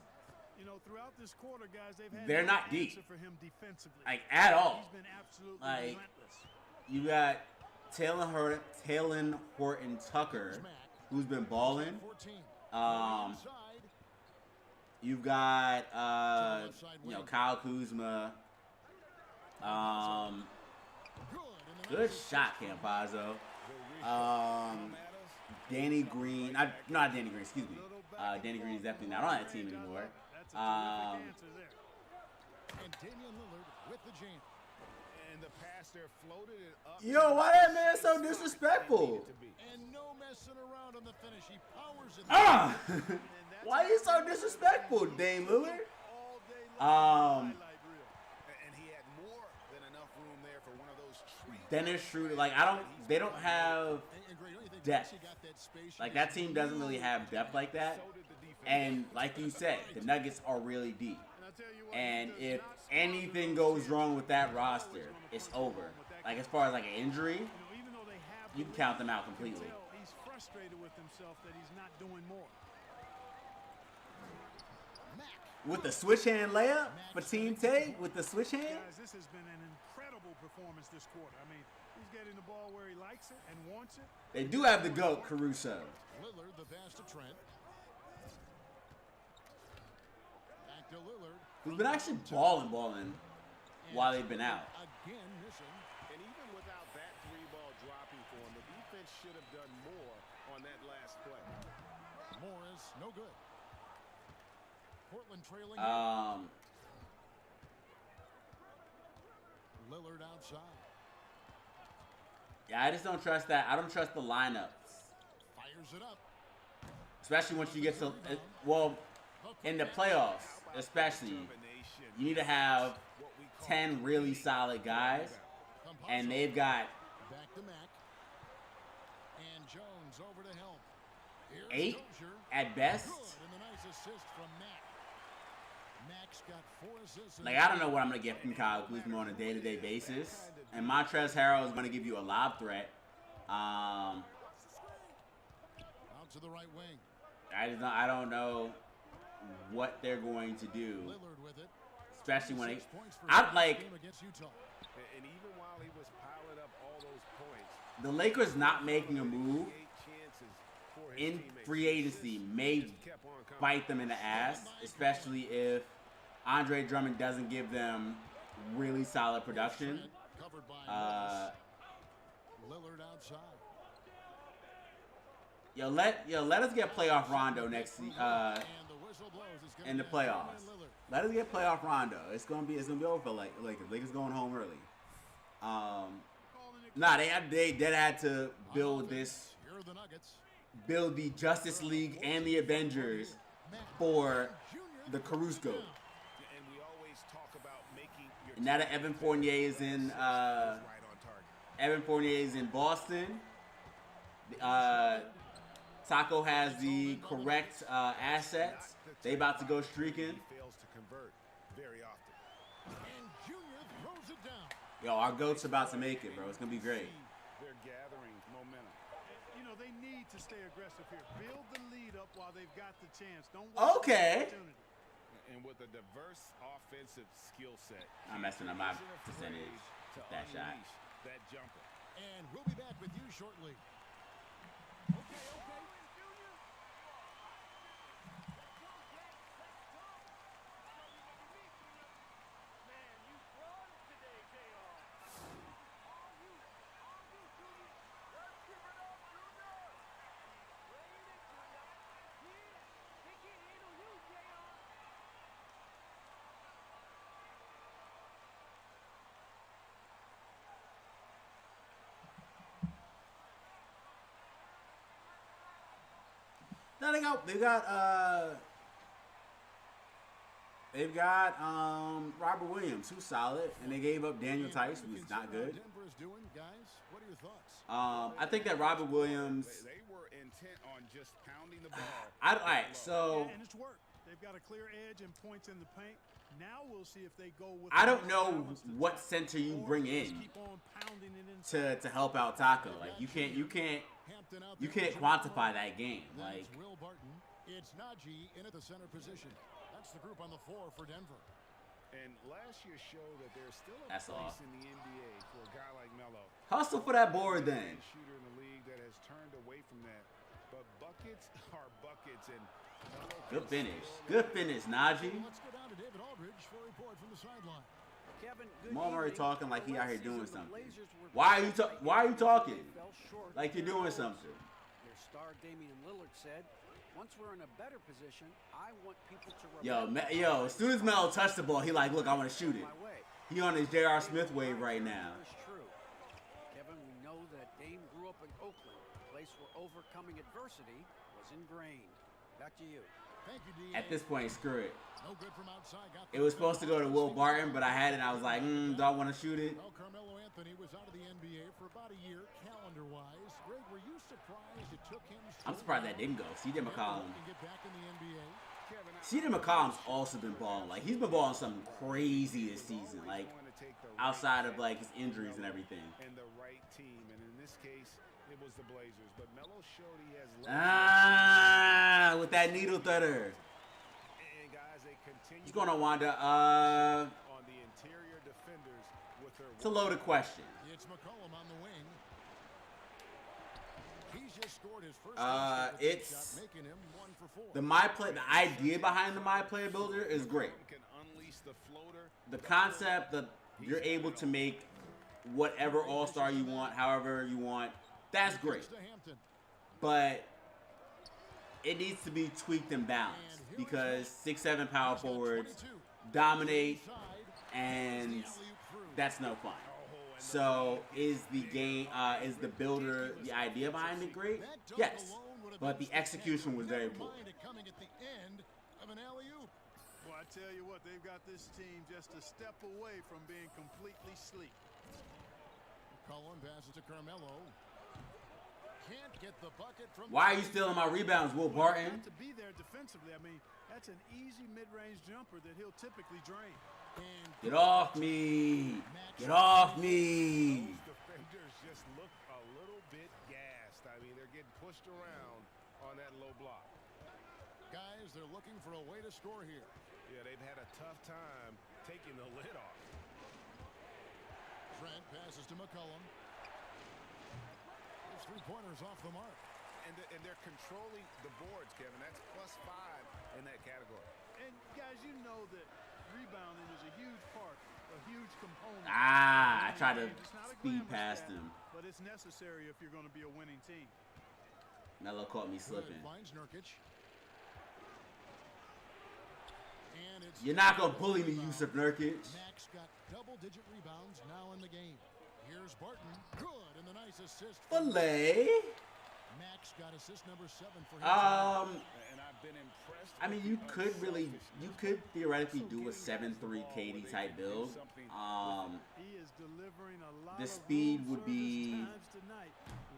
throughout this quarter, guys, they've had they're no not deep, answer for him defensively. like at all. He's been absolutely Like relentless. you got Taylor Horton Tucker, who's been balling. You've got Kyle Kuzma. Good shot, Campazzo. Danny Green. Not Danny Green. Excuse me. Danny Green is definitely not on that team anymore. That's a terrific answer there. And Damian Lillard with the jam. And the pass there floated it up. Yo, why that man so disrespectful? And no messing around on the finish. He powers it. Why are you so disrespectful, Dame Lillard? And he had more than enough room there for one of those trees. Dennis Schroeder, they don't have depth. Like, that team doesn't really have depth like that. And like you said, the Nuggets are really deep. And if anything goes wrong with that roster, it's over. Like, as far as like an injury, you can count them out completely. He's frustrated with himself that he's not doing more. With the switch hand layup for Team Tay, with the switch hand. Guys, this has been an incredible performance this quarter. I mean, he's getting the ball where he likes it and wants it. They do have the GOAT, Caruso. Lillard, the pass to Trent. Back to Lillard. Who's been actually balling while they've been out. Again missing. And even without that three ball dropping for him, the defense should have done more on that last play. Morris, no good. Portland trailing. Lillard outside. Yeah, I just don't trust that. I don't trust the lineups. Fires it up. Especially once you get to, in the playoffs, especially, you need to have 10 really solid guys, and they've got Back to Mack. And Jones over to help. Here's 8 Dozier. at best. Good, and a nice assist from Mack. Mack's got 4 assists. Like, I don't know what I'm going to get from Kyle Kuzma on a day-to-day basis. And Montrezl Harrell is going to give you a lob threat. Out to the right wing. I don't know what they're going to do. Lillard with it. Especially when 6 points for I'm him like, game against Utah. And even while he was piling up all those points, the Lakers not making a move chances for his in teammates. free agency may Kept on coming. bite them in the ass, especially if Andre Drummond doesn't give them really solid production. Covered by Lillard outside. Let us get playoff Rondo next And the whistle blows. It's gonna in the be Damian playoffs. Lillard. Let us get playoff Rondo. It's gonna be over for Lakers going home early. They had to build this, Here are the Nuggets. build the Justice League and the Avengers for the Caruso. And we always talk about making your Now that Evan Fournier is in right on target. Evan Fournier is in Boston. Taco has the correct assets. They about to go streaking. He fails to convert very often. And Junior throws it down. Yo, our GOAT's about to make it, bro. It's gonna be great. They're gathering momentum. They need to stay aggressive here. Build the lead up while they've got the chance. Don't waste Okay. the opportunity. And with a diverse offensive skill set, I'm messing up my isn't afraid percentage. to That shot. unleash that jumper. And we'll be back with you shortly. No, they got They've got Robert Williams, who's solid, and they gave up Daniel Tice, who's not good. Denver is doing, guys. What are your thoughts? I think that Robert Williams. They were intent on just pounding the ball. All right, so And it's worked. They've got a clear edge and points in the paint. Now we'll see if they go with. I don't know what center you bring in to help out Taco. Like you can't quantify that game. Like Will Barton. It's Najee in at the center position. That's the group on the floor for Denver. And last year showed that there's still a That's place all. in the NBA for a guy like Melo. Hustle for that board then. Shooter in the league that has turned away from that. But buckets are buckets, and Melo Good can finish. still Good make finish, Najee. Let's go down to David Aldridge for a report from the sideline. Kevin, I'm already talking like he out here doing Last season, the something. Blazers were Why are you talking? They fell short Like of you're their doing goals. something. Their star Damian Lillard said, "Once we're in a better position, I want people to Yo, remember as soon as Melo touched the ball, he like, look, I want to shoot it. my way." He on his J.R. Smith wave right now. It's true. Kevin, we know that Dame grew up in Oakland, a place where overcoming adversity was ingrained. Back to you. Thank you, D. At this point, screw it. No good from outside. Got It was supposed to go to Will Barton, but I had it. And I was like, do I want to shoot it? Well, Carmelo Anthony was out of the NBA for about a year, calendar-wise. Greg, were you surprised it took him? I'm surprised that didn't go. C.J. McCollum. Can get back in the NBA. C.J. McCollum's also been balling. Like he's been balling something crazy this season. Like outside of like his injuries and everything. and the right team, and in this case, it was the Blazers. But Melo showed he has. With that needle threader. And guys, they continue. What's going on, Wanda? On the interior defenders with their. It's a loaded question. It's McCollum on the wing. He's just scored his first It's shot, making him 1 for 4. the idea behind the My Player Builder is great. Can unleash the floater. The concept that you're able to make whatever All-Star you want, however you want, that's great. To Hampton. But it needs to be tweaked and balanced because 6'7" power forwards dominate, and that's no fun. So is the game, is the builder, the idea behind it great? Yes, but the execution was very poor. Coming at the end of an alley-oop. Well, I tell you what, they've got this team just a step away from being completely sleek. McCollum passes to Carmelo. Can't get the bucket from. Why are you stealing my rebounds, Will Barton? To be there defensively, I mean, that's an easy mid-range jumper that he'll typically drain. And Get off me! Get off me! Those defenders just look a little bit gassed. I mean, they're getting pushed around on that low block. guys, they're looking for a way to score here. Yeah, they've had a tough time taking the lid off. Trent passes to McCollum. His three-pointers off the mark. And they're controlling the boards, Kevin. That's +5 in that category. And, guys, you know that rebounding is a huge part, a huge component. I tried to It's not a speed glamour past stat, him. But it's necessary if you're going to be a winning team. Melo caught me slipping. Finds Nurkic. And it's You're not gonna bully me, Yusuf Nurkic. Mack's got double-digit rebounds now in the game. Here's Barton. Good, and the nice assist. Filet. Mack's got assist number 7 for him. And I've been impressed. I mean, you could theoretically do a 7-3 KD type build. He is delivering a lot The of speed room would service be times tonight.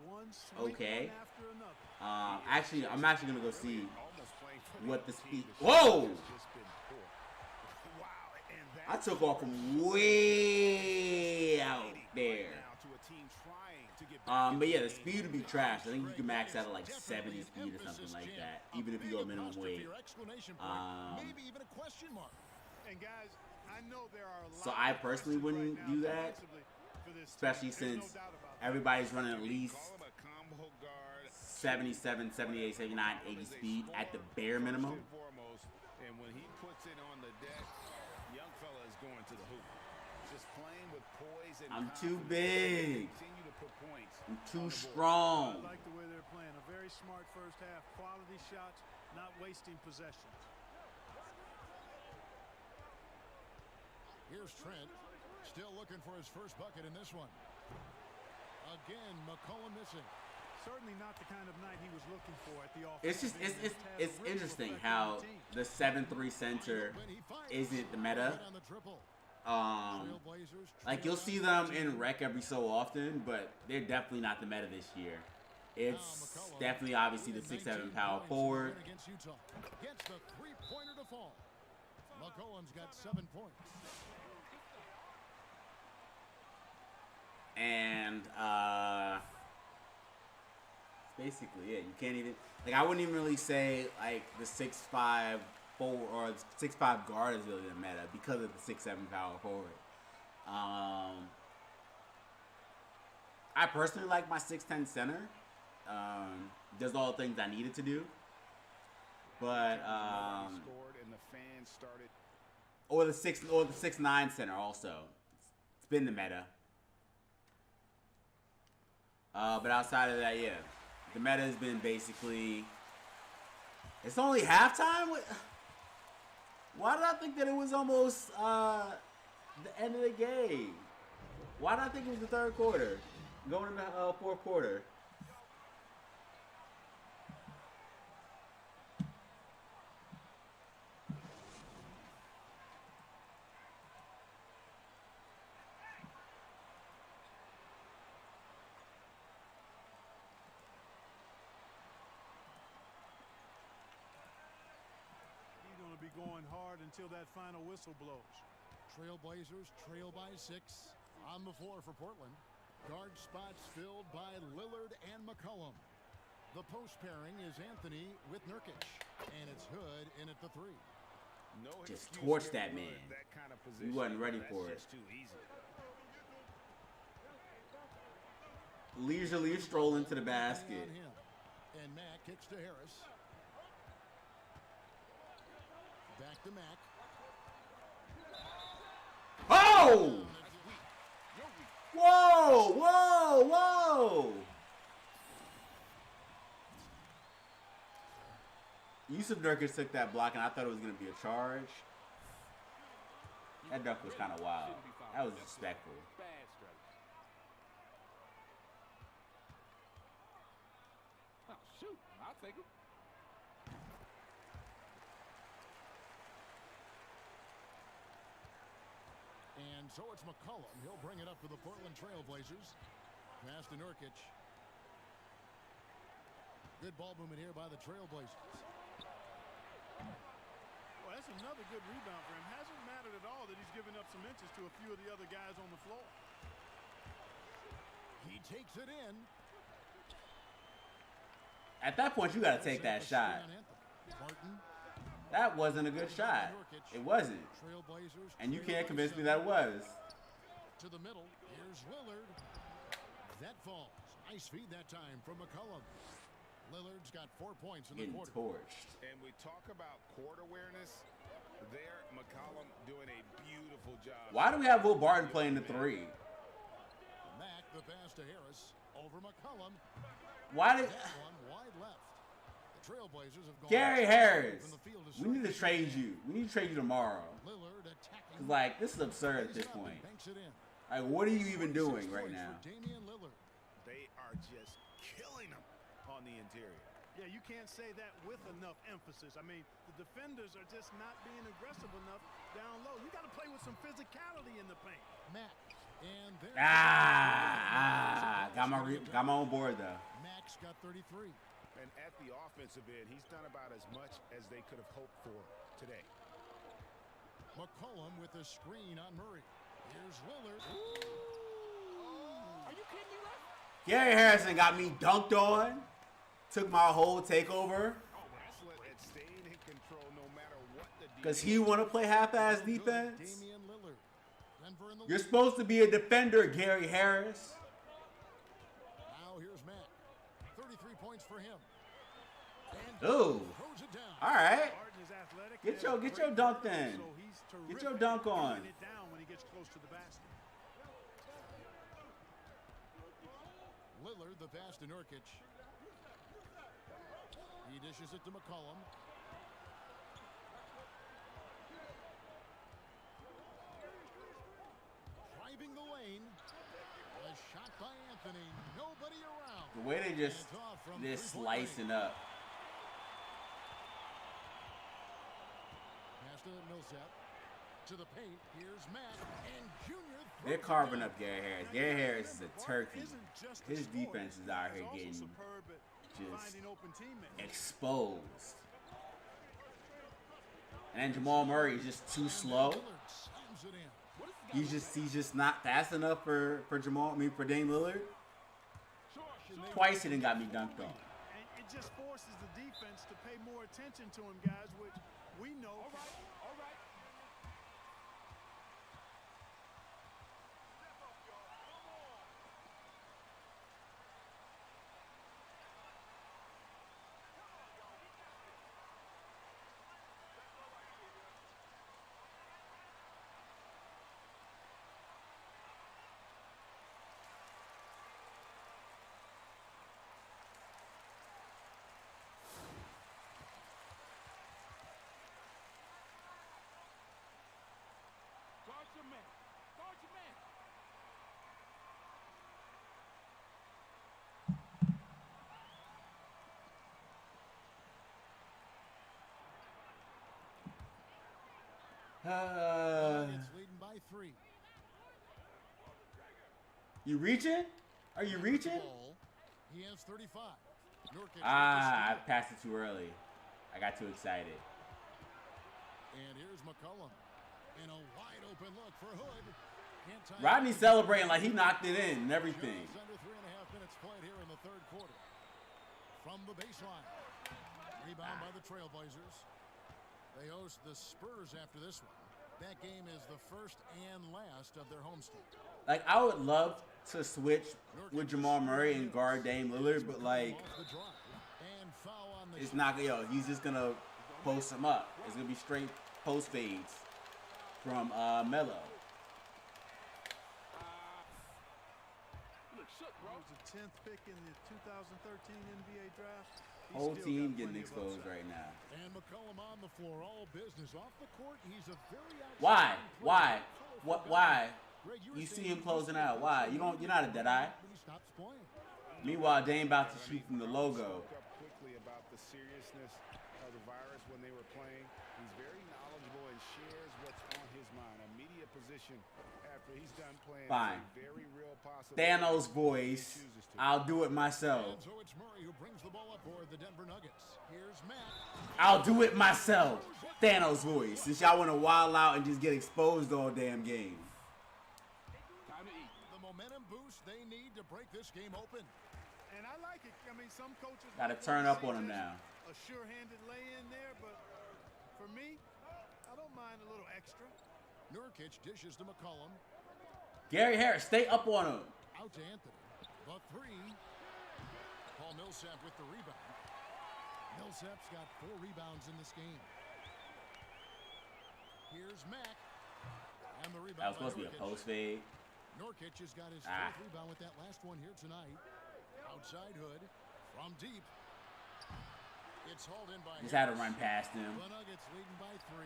One sweet okay. one after another. Actually, I'm actually gonna go see Almost playing for what the team speed. that Whoa! has just been poor. Wow, and I that's took off from way out there. now to a team trying to get back But yeah, into the speed would be trash. I think you can max out at like 70 speed or something like that, even if you go minimum weight. Maybe even a question mark. And guys, I know there are a lot So I of personally questions wouldn't right now do that, defensively for this especially team. There's since no doubt about that. everybody's running at least Call him a combo guard. 77, 78, 79, 80 speed at the bare minimum. First and foremost, and when he puts it on the deck, young fella is going to the hoop. Just playing with poise and I'm too confidence. big. Continue to put points. I'm too I strong. like the way they're playing. A very smart first half. Quality shots, not wasting possessions. Here's Trent, still looking for his first bucket in this one. Again, McCollum missing. Certainly not the kind of night he was looking for at the offense. It's just it's interesting how the 7-3 center isn't the meta. Like you'll see them in rec every so often, but they're definitely not the meta this year. It's definitely obviously the 6'7" power forward. Against Utah. Gets the three-pointer to fall. McCollum's got 7 points. And basically it. You can't even, like, I wouldn't even really say like the 6'5" forward or 6'5" guard is really the meta because of the 6'7" power forward. I personally like my 6'10" center. Does all the things I needed to do, but or the 6'9" center also. It's been the meta. But outside of that, yeah. The meta has been basically... It's only halftime? Why did I think that it was almost the end of the game? Why did I think it was the third quarter? Going into the fourth quarter. Be going hard until that final whistle blows. Trailblazers trail by 6 on the floor for Portland. Guard spots filled by Lillard and McCollum. The post pairing is Anthony with Nurkic, and it's Hood in at the 3. Just torch that man. He wasn't ready for it. Leisurely stroll into the basket. And Mack kicks to Harris. Back to Mack. Oh! Whoa! Whoa! Whoa! Yusuf Nurkic took that block, and I thought it was going to be a charge. That dunk was kind of wild. That was disrespectful. Oh, shoot. I'll take it. And so it's McCollum. He'll bring it up for the Portland Trailblazers. Pass to Nurkic. Good ball movement here by the Trailblazers. Well, that's another good rebound for him. Hasn't mattered at all that he's given up some inches to a few of the other guys on the floor. He takes it in. At that point, you got to take that shot. Martin. That wasn't a good shot. It wasn't. And you can't convince me that it was. To the middle. Here's Lillard. That falls. Nice feed that time from McCollum. Lillard's got 4 points in the quarter. Torched. And we talk about court awareness. There, McCollum doing a beautiful job. Why do we have Will Barton playing the 3? Mack the pass to Harris. Over McCollum. Why did... That one wide left. The Trailblazers have gone Gary Harris, we need to trade you. We need to trade you tomorrow. Lillard attacking. Like, this is absurd at this point. Like, what are you even doing right now? They are just killing them on the interior. Yeah, you can't say that with enough emphasis. I mean, the defenders are just not being aggressive enough down low. You got to play with some physicality in the paint. Mack. And there got my own board though. Mack's got 33. And at the offensive end, he's done about as much as they could have hoped for today. McCollum with a screen on Murray. Here's Lillard. Are you kidding me, Ref? Gary Harrison got me dunked on. Took my whole takeover. Because he want to play half-ass defense. You're supposed to be a defender, Gary Harris. Now here's Mack. 33 points for him. Ooh. All right. Get your dunk then. Get your dunk on. Lillard the pass to Nurkic. He dishes it to McCollum. Driving the lane. A shot by Anthony. Anthony, nobody around. The way they just slicing up. Pass to Millsap. To the paint. Here's Mack. And Junior. They're carving up Gary Harris. Gary Harris is a turkey. His defense is out here getting just exposed. And then Jamal Murray is just too slow. He's just not fast enough for Dame Lillard. Twice he done got me dunked on. And it just forces the defense to pay more attention to him, guys, which we know. All right. Guard your man. Guard your man. It's leading by 3. You reaching? Are you reaching? He has 35. I passed it too early. I got too excited. And here's McCollum. And a wide open look for Hood. Rodney celebrating like he knocked it in and everything. Just under 3.5 minutes played here in the third quarter. From the baseline. Rebound by the Trailblazers. They host the Spurs after this one. That game is the first and last of their homestand. Like, I would love to switch with Jamal Murray and guard Dame Lillard, but like, it's not, he's just gonna post him up. It's gonna be straight post fades from Melo. He was the 10th pick in the 2013 NBA draft. Whole team getting exposed right now. And McCollum on the floor, all business off the court. He's a very Why? Why? You see him closing out. Why? You're not a dead eye. Meanwhile, Dame about to shoot from the logo. Quickly about the seriousness of the virus when they were playing. He's very knowledgeable and shares what's on his mind. A media position after he's done playing. Fine. Very real possibility. Thanos voice. I'll do it myself. And so it's Murray who brings the ball up for the Denver Nuggets. Here's Mack. I'll do it myself. Thanos voice. Since y'all want to wild out and just get exposed all damn game. Time to eat. The momentum boost they need to break this game open. And I like it. I mean, some coaches Got to turn up on him now. A sure-handed lay-in there, but for me, I don't mind a little extra. Nurkic dishes to McCollum. Gary Harris, stay up on him. Out to Anthony. The 3. Paul Millsap with the rebound. Millsap's got 4 rebounds in this game. Here's Mack. And the rebound. That was supposed to be a post fade. Nurkic has got his 4th rebound with that last one here tonight. Outside Hood. From deep. It's hauled in by Just had to run past him. The Nuggets leading by 3.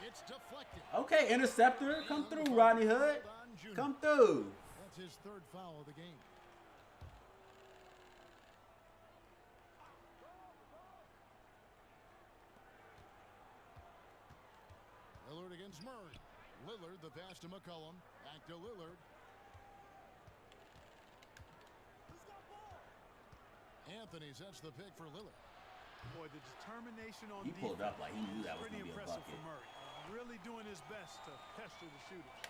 It's deflected. Okay, interceptor. Come through, Rodney Hood. Come through. That's his 3rd foul of the game. Lillard against Murray. Lillard, the pass to McCollum. Back to Lillard. Anthony sets the pick for Lillard. Boy, the determination on He pulled up like he knew that was pretty going to be a impressive bucket. for Murray. Really doing his best to pester the shooters.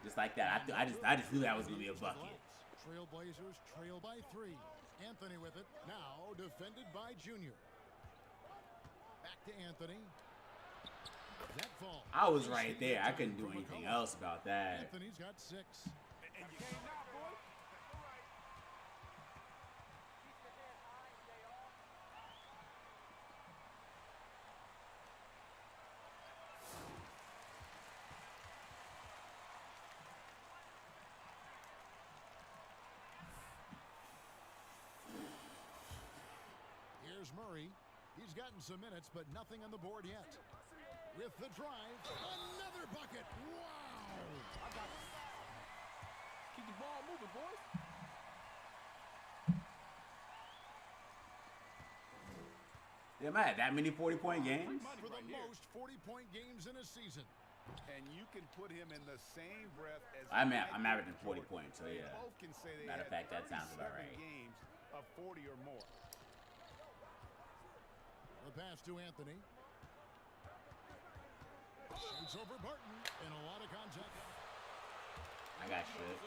Just like that. I just knew that was going to be a bucket. Trailblazers trail by 3. Anthony with it. Now defended by Junior. Back to Anthony. That fall. I was right there. I couldn't do anything else about that. Anthony's got 6. And you came out, boy. Here's Murray. He's gotten some minutes, but nothing on the board yet. With the drive, another bucket. Wow! Keep the ball moving, boys. Damn, I had that many 40-point games? For the most 40-point games in a season. And you can put him in the same breath as I'm averaging 40 points, so yeah. Both can say they Matter of had fact, that sounds about 37 right. games of 40 or more. The pass to Anthony. Shoots over Barton, and a lot of contact. I got shit.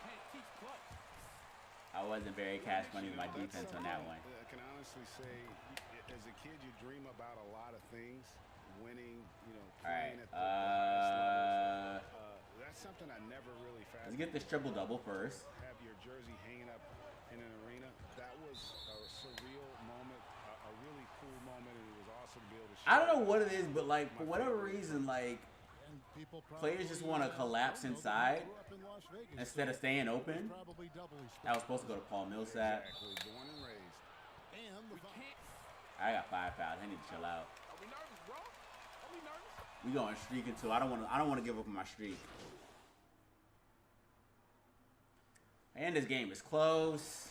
Can't teach clutch. I wasn't very cash money with my defense on that one. I can honestly say, as a kid, you dream about a lot of things. Winning, you know, playing at the highest levels. That's something I never really Let's get this triple-double first. Have your jersey hanging up in an arena. That was a surreal moment, a really cool moment, and it was awesome to be able to share. I don't know what it is, but like for whatever reason, like players just want to collapse inside instead of staying open. I was supposed to go to Paul Millsap. Exactly, born and raised. And the I got 5 fouls. I need to chill out. Are we nervous, bro? Are we nervous? We going streaking too. I don't want to give up on my streak. And this game is close.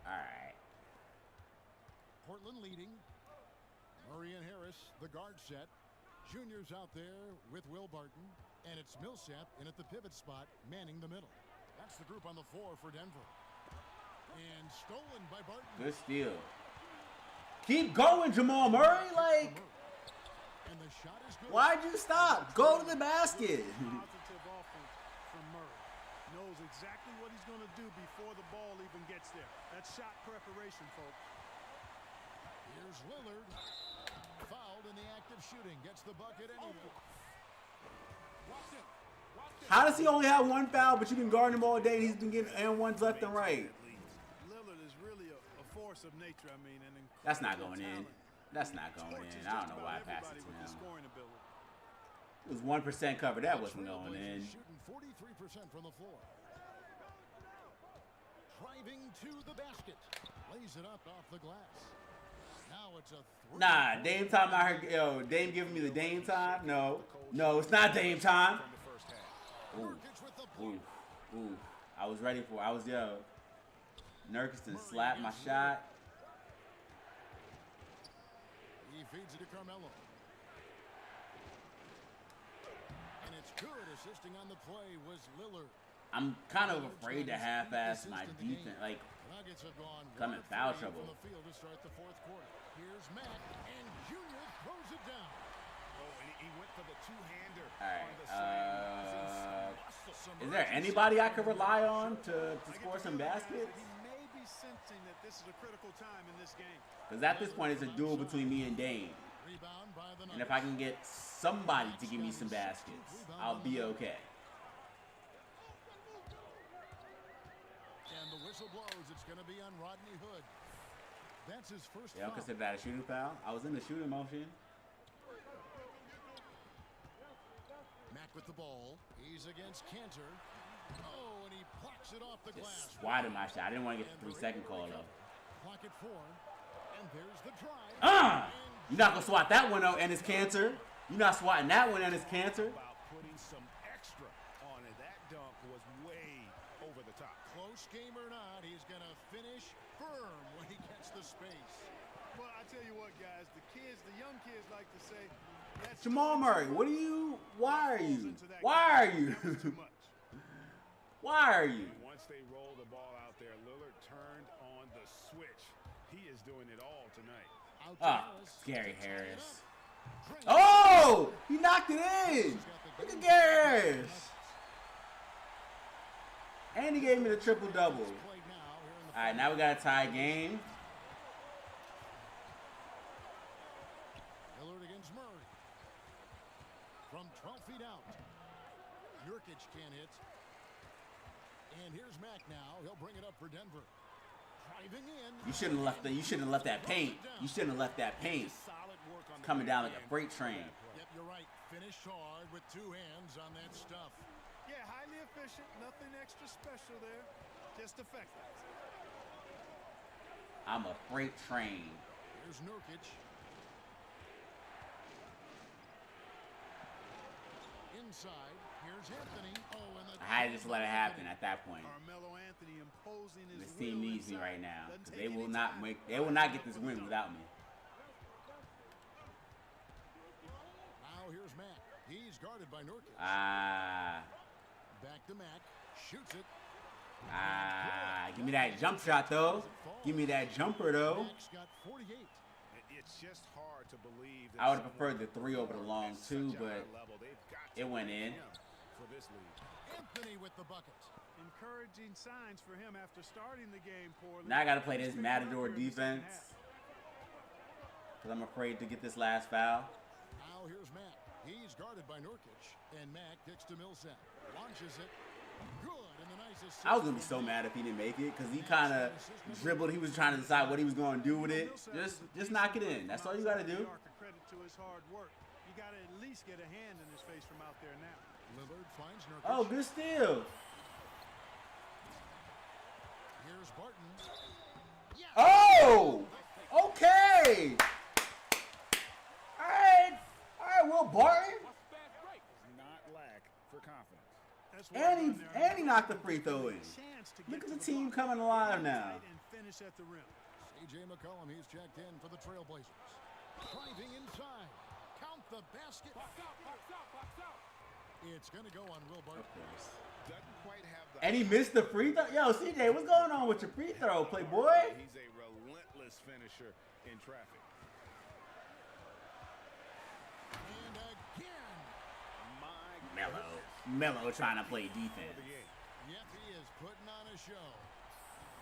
All right. Portland leading. Murray and Harris, the guard set. Junior's out there with Will Barton. And it's Millsap in at the pivot spot, manning the middle. That's the group on the floor for Denver. And stolen by Barton. Good steal. Keep going, Jamal Murray. Like, and the shot is good. Why'd you stop? Go to the basket. Positive offense from Murray. Knows exactly what he's going to do before the ball even gets there. That's shot preparation, folks. Here's Lillard. Fouled in the act of shooting. Gets the bucket anyway. Watch him. Watch him. How does he only have 1 foul, but you can guard him all day and he's been getting and-ones left and right? Lillard is really a force of nature. I mean, an incredible That's not going in. talent. That's not going Torches in. just I don't know why I about passed it everybody to with his him. scoring ability. It was 1% cover. That wasn't going in. Shooting 43% from the floor. Driving to the basket. Lays it up off the glass. Now it's a three. Nah, Dame time. I heard. Yo, Dame giving me the Dame time. No, it's not Dame time. Ooh, ooh, ooh. I was ready for it. I was Nurkic slapped my shot. He feeds it to Carmelo. And it's good. Assisting on the play was Lillard. I'm kind of afraid to half-ass my defense. Like, Nuggets have gone I'm in foul trouble. from the field to start the fourth quarter. Here's Mack, and Junior throws it down. Oh, and he went for the two-hander. all right. Is there anybody I could rely on to score some baskets? He may be sensing that this is a critical time in this game. Because at this point, it's a duel between me and Dame. Rebound by the And if I can get somebody to give me some baskets, I'll be okay. And the whistle blows. It's going to be on Rodney Hood. That's his first They don't foul. consider that a shooting foul. I was in the shooting motion. Mack with the ball. He's against Cantor. Oh, and he blocks it off the glass. Just swatted my shot. I didn't want to get the 3-second call, though. Clock at 4. And there's the drive. You're not going to swat that one out, and it's Cantor. You're not swatting that one, and it's Cantor. About putting some extra on it. That dunk was way over the top. Close game or not, he's going to finish firm when he gets the space. Well, I tell you what, guys, the young kids like to say, that's Jamal Murray, why are you? Why are you? Once they roll the ball out there, Lillard turned on the switch. He is doing it all tonight. Out to Harris. Gary To tie it Harris. up. Oh, he knocked it in. Look at Gary Harris. And he gave me the triple-double. Played now here in the All right, now we got a tie game. Lillard against Murray. From 12 feet out. Nurkic can't hit. And here's Mack now. He'll bring it up for Denver. Driving in. You shouldn't have left that paint. You shouldn't have left that paint. Solid work on the Coming down like backhand. a freight train. Yep, you're right. Finished hard with 2 hands on that stuff. Yeah, highly efficient. Nothing extra special there. Just effective. I'm a freight train. Here's Nurkic. inside. Here's Anthony. Oh, and the I had to just let it happen at that point. Carmelo Anthony imposing his This team will needs me inside. right now Doesn't because take they will any not time. make. They will not get this win without me. Now here's Mack. He's guarded by Nurkic. Back to Mack. Shoots it. Give me that jump shot though. Give me that jumper though. Mack's got 48. It's just hard to believe that I would have preferred the 3 over the long at too, such a but high level, they've got to it went in. for this league. Anthony with the bucket. Encouraging signs for him after starting the game poorly. Now I got to play this He's picking up matador here in the second defense half. because I'm afraid to get this last foul. Now here's Mack. He's guarded by Nurkic. And Mack kicks to Millsap. Launches it. Good. And the nice assist. I was gonna be so mad if he didn't make it because he kind of dribbled. He was trying to decide what he was going to do with it. Just knock it in. That's all you got to do. Credit to his hard work. You got to at least get a hand in his face from out there now. Lillard finds Nurkic. Oh, good steal. Here's Barton. Yes. Oh, okay. All right, Will Barton. Not lack for confidence. That's what And I'm he, there. and he knocked the free throw in. Chance to Look get at to the team block. coming alive now. And finish at the rim. C.J. McCollum, he's checked in for the Trailblazers. Driving inside. Count the basket. It's going to go on Will Barton. Doesn't quite have the And he missed the free throw. Yo, CJ, what's going on with your free throw, playboy? He's a relentless finisher in traffic. And again. Melo trying to play defense. Yep, he is putting on a show.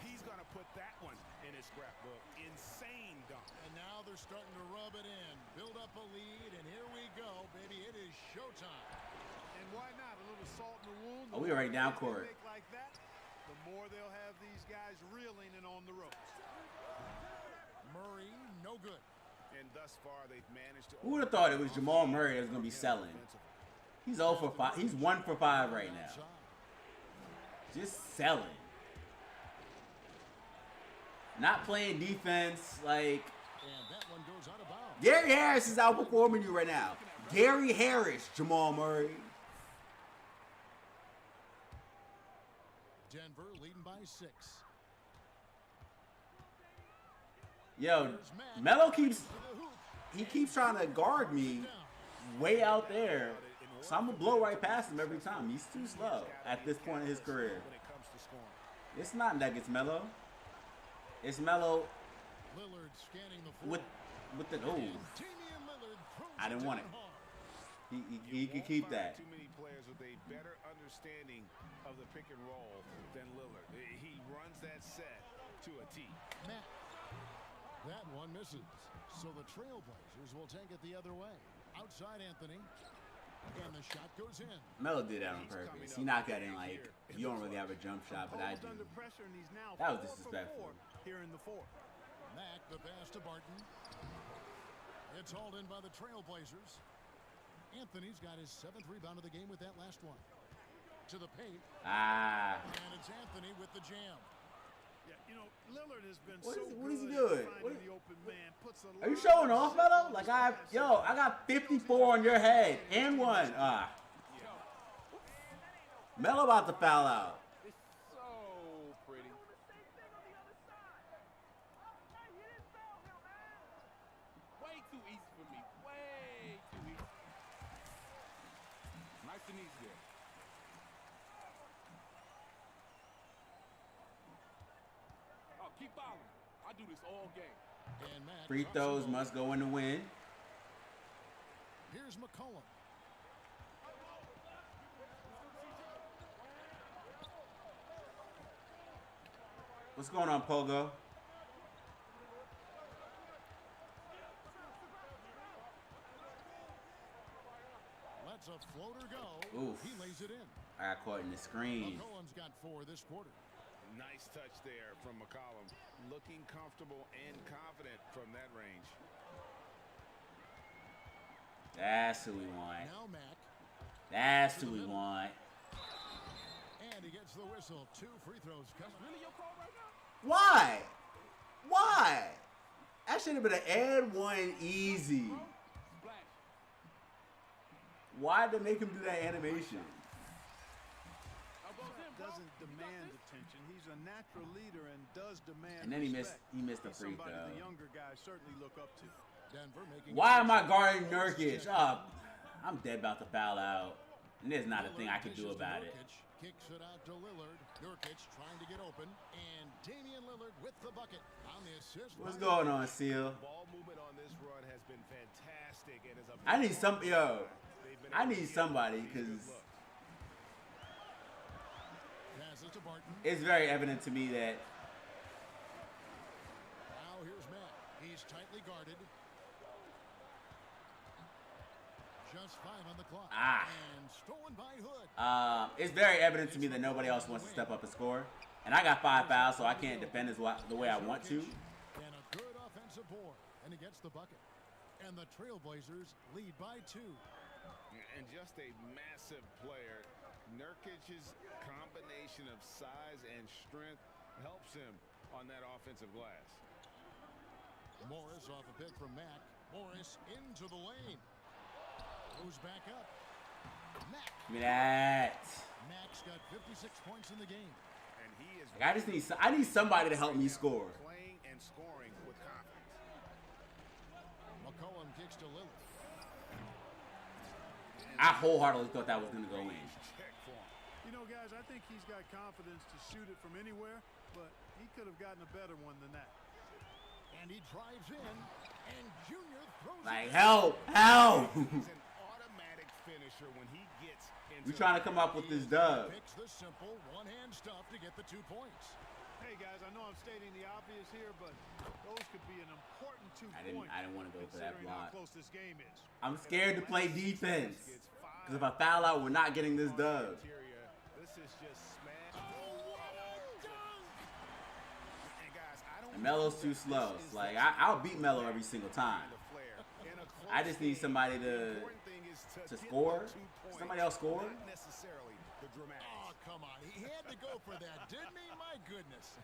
He's going to put that one in his scrapbook. Insane dunk. And now they're starting to rub it in. Build up a lead, and here we go, baby. It is showtime. And why not? A little salt in the wound. Oh, we already down court. Like that, the more they'll have these guys reeling and on the ropes. Murray, no good. And thus far, they've managed to. Who would have thought it was Jamal Murray that was going to be selling? He's 0 for 5. He's 1 for 5 right now. Just selling. Not playing defense. Like, And that one goes out of bounds. Gary Harris is outperforming you right now. Gary Harris, Jamal Murray. Denver leading by 6. Yo, Melo keeps trying to guard me way out there. So I'm going to blow right past him every time. He's too slow at this point in his career. When it comes to scoring. It's not Nuggets Melo. It's Melo Lillard scanning the floor. with the oh. Damian Lillard throws I didn't want it. down hard. He can keep that. Too many players with a better understanding of the pick and roll than Lillard. He runs that set to a T. Mack. That one misses. So the Trailblazers will take it the other way. Outside Anthony. And the shot goes in. Melo did that on purpose. He knocked that in like you don't really have a jump shot, but I do. Under pressure, and he's now That was 4 for disrespectful. 4 here in the fourth. Mack, the pass to Barton. It's hauled in by the Trailblazers. Anthony's got his 7th rebound of the game with that last one. To the paint. Ah. And it's Anthony with the jam. Yeah, you know, Lillard has been What so is- good what is he at doing? finding What- the open man. Puts a Are you lot showing of off, Melo? Like I shots. got 54 on your head and one. Melo about to foul out. It's so pretty. Way too easy for me. Way too easy. Nice and easy there. Oh, keep fouling. I do this all game. And Mack Free drops throws the ball. must go in to win. Here's McCollum. What's going on, Pogo? Lets a floater go. Oof. He lays it in. I got caught in the screen. McCollum's got 4 this quarter. Nice touch there from McCollum. Looking comfortable and confident from that range. That's who we want. Now Mack. That's who we want. And he gets the whistle. 2 free throws. Really your call right now? Why? Why? That should have been an and one easy. Splash. Why did they make him do that animation? Doesn't demand attention. He's a natural leader and does demand. And then he missed the He's free somebody throw. the younger guys certainly look up to. Denver making Why am I guarding Nurkic? I'm dead about to foul out. And there's not a thing I can do about it. Kicks it out to Lillard. Nurkic trying to get open. And Damian Lillard with the bucket on the assist. What's going on, Seal? Ball movement on this run has been fantastic and is a I need I need somebody because it's very evident to me that. Now here's Mack. He's tightly guarded. Just 5 on the clock. And stolen by Hood. It's very evident to me that nobody else wants to step up and score. And I got 5 fouls, so I can't defend the way I want to. And a good offensive board. And he gets the bucket. And the Trailblazers lead by 2. And just a massive player. Nurkic's combination of size and strength helps him on that offensive glass. Morris off a pick from Mack. Morris into the lane. Goes back up. Mack. Give me that. Mack's got 56 points in the game. And he is I need somebody to help me score. Playing and scoring with confidence. McCollum kicks to Lillard. I wholeheartedly thought that was going to go in. You know, guys, I think he's got confidence to shoot it from anywhere, but he could have gotten a better one than that. And he drives in, and Junior throws Like, it. help! He's an automatic finisher when he gets into We trying to come up with this dub. Picks the simple one-hand stuff to get the 2 points. Hey, guys, I know I'm stating the obvious here, but those could be an important 2 points. I didn't want to go for that considering how block. close this game is. I'm scared to play defense. Because if I foul out, we're not getting this dub. This is just smash. And guys, I don't Melo's too slow. Like, I'll beat Melo every single time. I just need somebody to score. Somebody else score. Not necessarily the dramatics. Oh, come on. He had to go for that, didn't he? My goodness.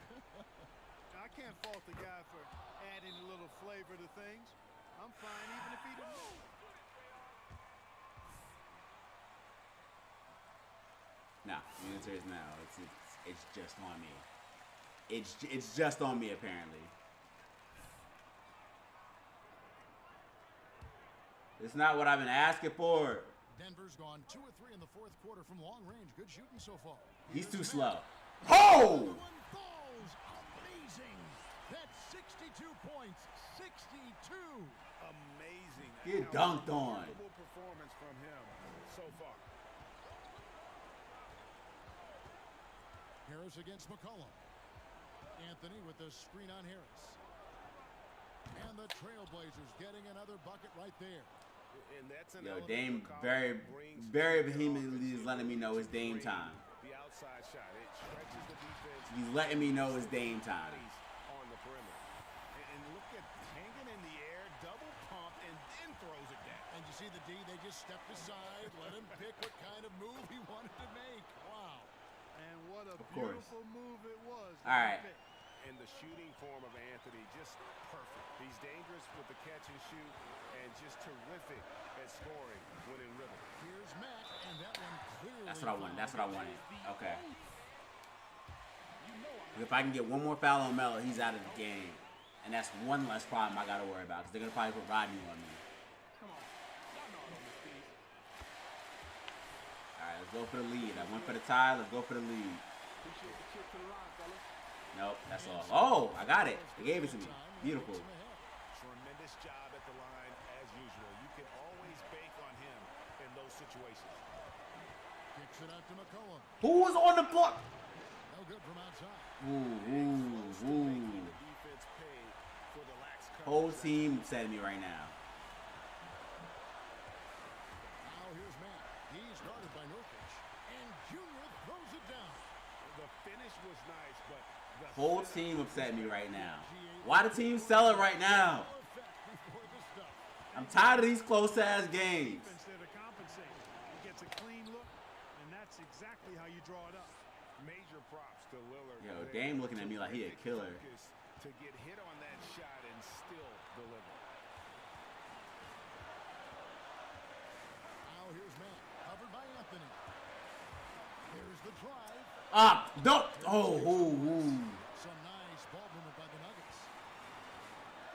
I can't fault the guy for adding a little flavor to things. I'm fine even if he didn't. No, the answer is no. It's just on me. It's just on me apparently. It's not what I've been asking for. Denver's gone 2 or 3 in the 4th quarter from long range. Good shooting so far. He's too slow. Oh! One falls. Amazing. That's 62 points. 62. Amazing. Get dunked on. Remarkable performance from him so far. Harris against McCollum. Anthony with the screen on Harris. And the Trailblazers getting another bucket right there. And that's an Yo, element Dame McCollum brings very to the vehemently is offense. letting me know it's Dame time. The outside shot, it stretches the defense. He's letting me know it's Dame time. On the perimeter. And look at hanging in the air, double pump, and then throws it down. And you see the D, they just stepped aside, let him pick what kind of move he wanted to make. Wow. And what a course. beautiful move it was. All right. And the shooting form of Anthony, just perfect. He's dangerous with the catch and shoot, and just terrific at scoring when in rhythm. Here's Mack, and that one clearly. That's what I wanted. That's what I wanted. Okay. If I can get one more foul on Melo, he's out of the game. And that's one less problem I got to worry about because they're going to probably put Rodney on me. All right, let's go for the lead. I went for the tie. Let's go for the lead. Nope, that's all. Oh, I got it. They gave it to me. Beautiful. Tremendous job at the line as usual. You can always bank on him in those situations. Kicks it out to McCollum. Who was on the block? No good from outside. Ooh. Defense paid for the lax coverage. Whole team upset me right now. Now here's Mack. He's guarded by Nurkic. And Junior throws it down. The finish was nice, but the Whole team upset me right now. Why the team sell it right now? I'm tired of these close-ass games. Defense there to compensate. He gets a clean look, and that's exactly how you draw it up. major props to Lillard. Yo, there. Dame looking at me like he a Terrific killer. focus to get hit on that shot and still deliver. Now here's Mack. Ah, don't. Oh, ooh. Some nice ball movement by the Nuggets.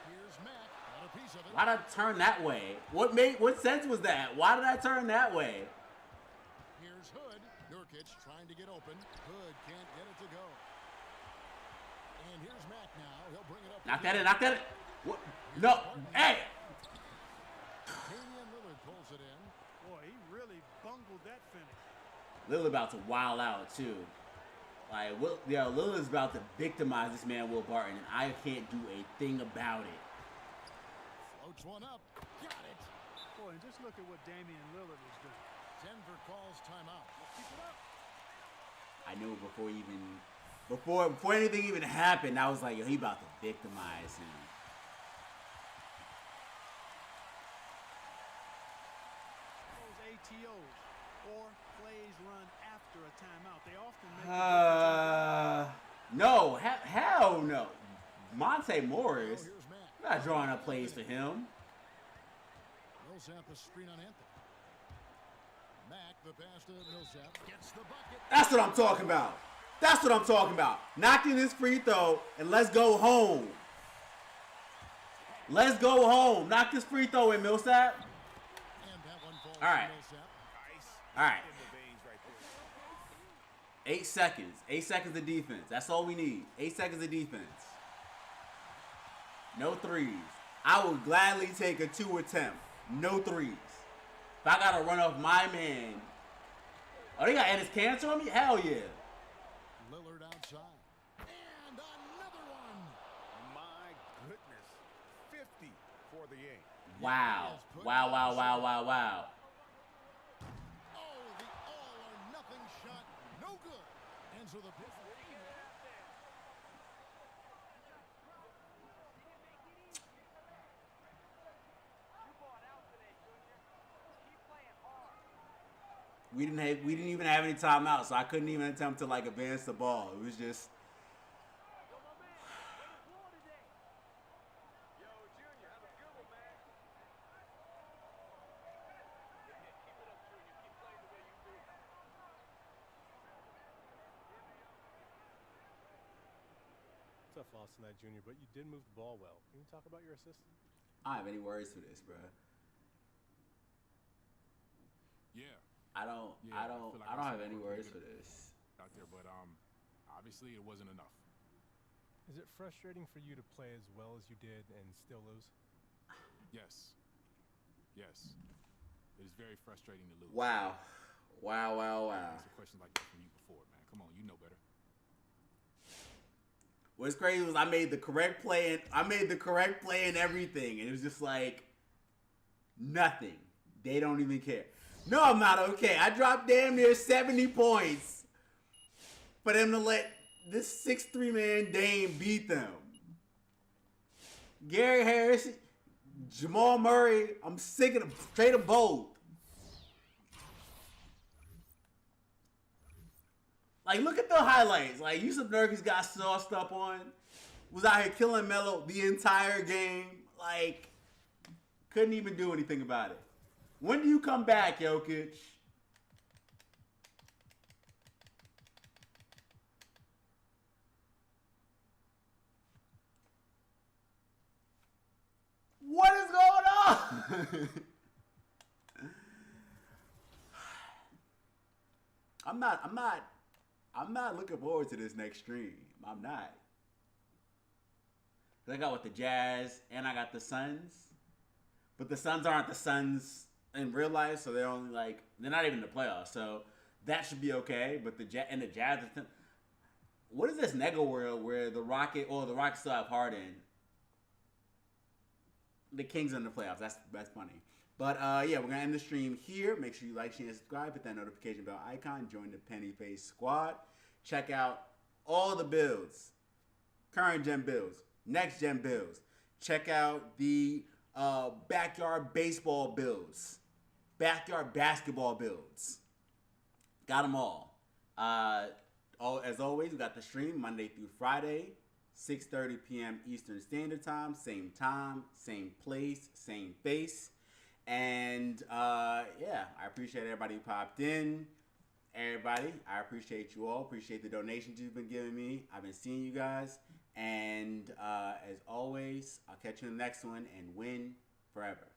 Here's Mack. Got a piece of it. Why did I turn that way? What sense was that? Why did I turn that way? Here's Hood. Nurkic trying to get open. Hood can't get it to go. And here's Mack now. He'll bring it up. Knock that in. Knock that in. What? No. Hey. Damian Lillard pulls it in. Boy, he really bungled that finish. Lillard about to wild out too. Like, Lillard's about to victimize this man Will Barton, and I can't do a thing about it. Floats one up. Got it. Boy, and just look at what Damian Lillard is doing. Denver calls timeout. Let's keep it up. I knew before anything even happened, I was like, yo, he about to victimize him. Those ATOs or plays run after a timeout. They often make no, hell no. Monte Morris, Here's Mack. I'm not drawing up plays for him. Millsap a screen on Anthony. Mack the pass to Millsap. Gets the bucket. That's what I'm talking about. That's what I'm talking about. Knocking this free throw and let's go home. Let's go home. Knock this free throw in, Millsap. And that one falls All right. to Millsap. All right. In the veins right there. 8 seconds. 8 seconds of defense. That's all we need. 8 seconds of defense. No threes. I would gladly take a 2 attempt. No threes. If I got to run off my man. Oh, they got Ennis Cancer on me? Hell yeah. Lillard outside. And another one. My goodness. 50 for the game. Wow. Wow, wow, wow, wow, wow. Oh, the all or nothing shot. No good. And so the We didn't even have any timeouts, so I couldn't even attempt to like advance the ball. It was just Tough loss tonight, Junior, but you did move the ball well. Can you talk about your assist? I don't have any words for this, bro. Yeah. I don't have any words for this. Out there, but obviously it wasn't enough. Is it frustrating for you to play as well as you did and still lose? Yes. Yes. It is very frustrating to lose. Wow. Wow, wow, wow. Answer questions like that from you before, man. Come on, you know better. What's crazy was I made the correct play and everything, and it was just like nothing. They don't even care. No, I'm not okay. I dropped damn near 70 points for them to let this 6'3" man Dame beat them. Gary Harris, Jamal Murray, I'm sick of them. Trade them both. Like, look at the highlights. Like, Yusuf Nurkic got sauced up on. Was out here killing Melo the entire game. Like, couldn't even do anything about it. When do you come back, Jokic? What is going on? I'm not looking forward to this next stream. I'm not. I got with the Jazz and I got the Suns. But the Suns aren't the Suns in real life, so they're only like, they're not even in the playoffs. So that should be okay. But the Jazz, what is this nega world where the Rockets still have Harden? The Kings are in the playoffs. That's funny. But yeah, we're gonna end the stream here. Make sure you like, share, and subscribe. Hit that notification bell icon. Join the Penny Face Squad. Check out all the builds, current gen builds, next gen builds. Check out the backyard baseball builds, backyard basketball builds. Got them all. As always, we got the stream Monday through Friday, 6:30 p.m. Eastern Standard Time, same place, same face. And yeah, I appreciate everybody who popped in. everybody. I appreciate you all. Appreciate the donations you've been giving me. I've been seeing you guys. And as always, I'll catch you in the next one and win forever.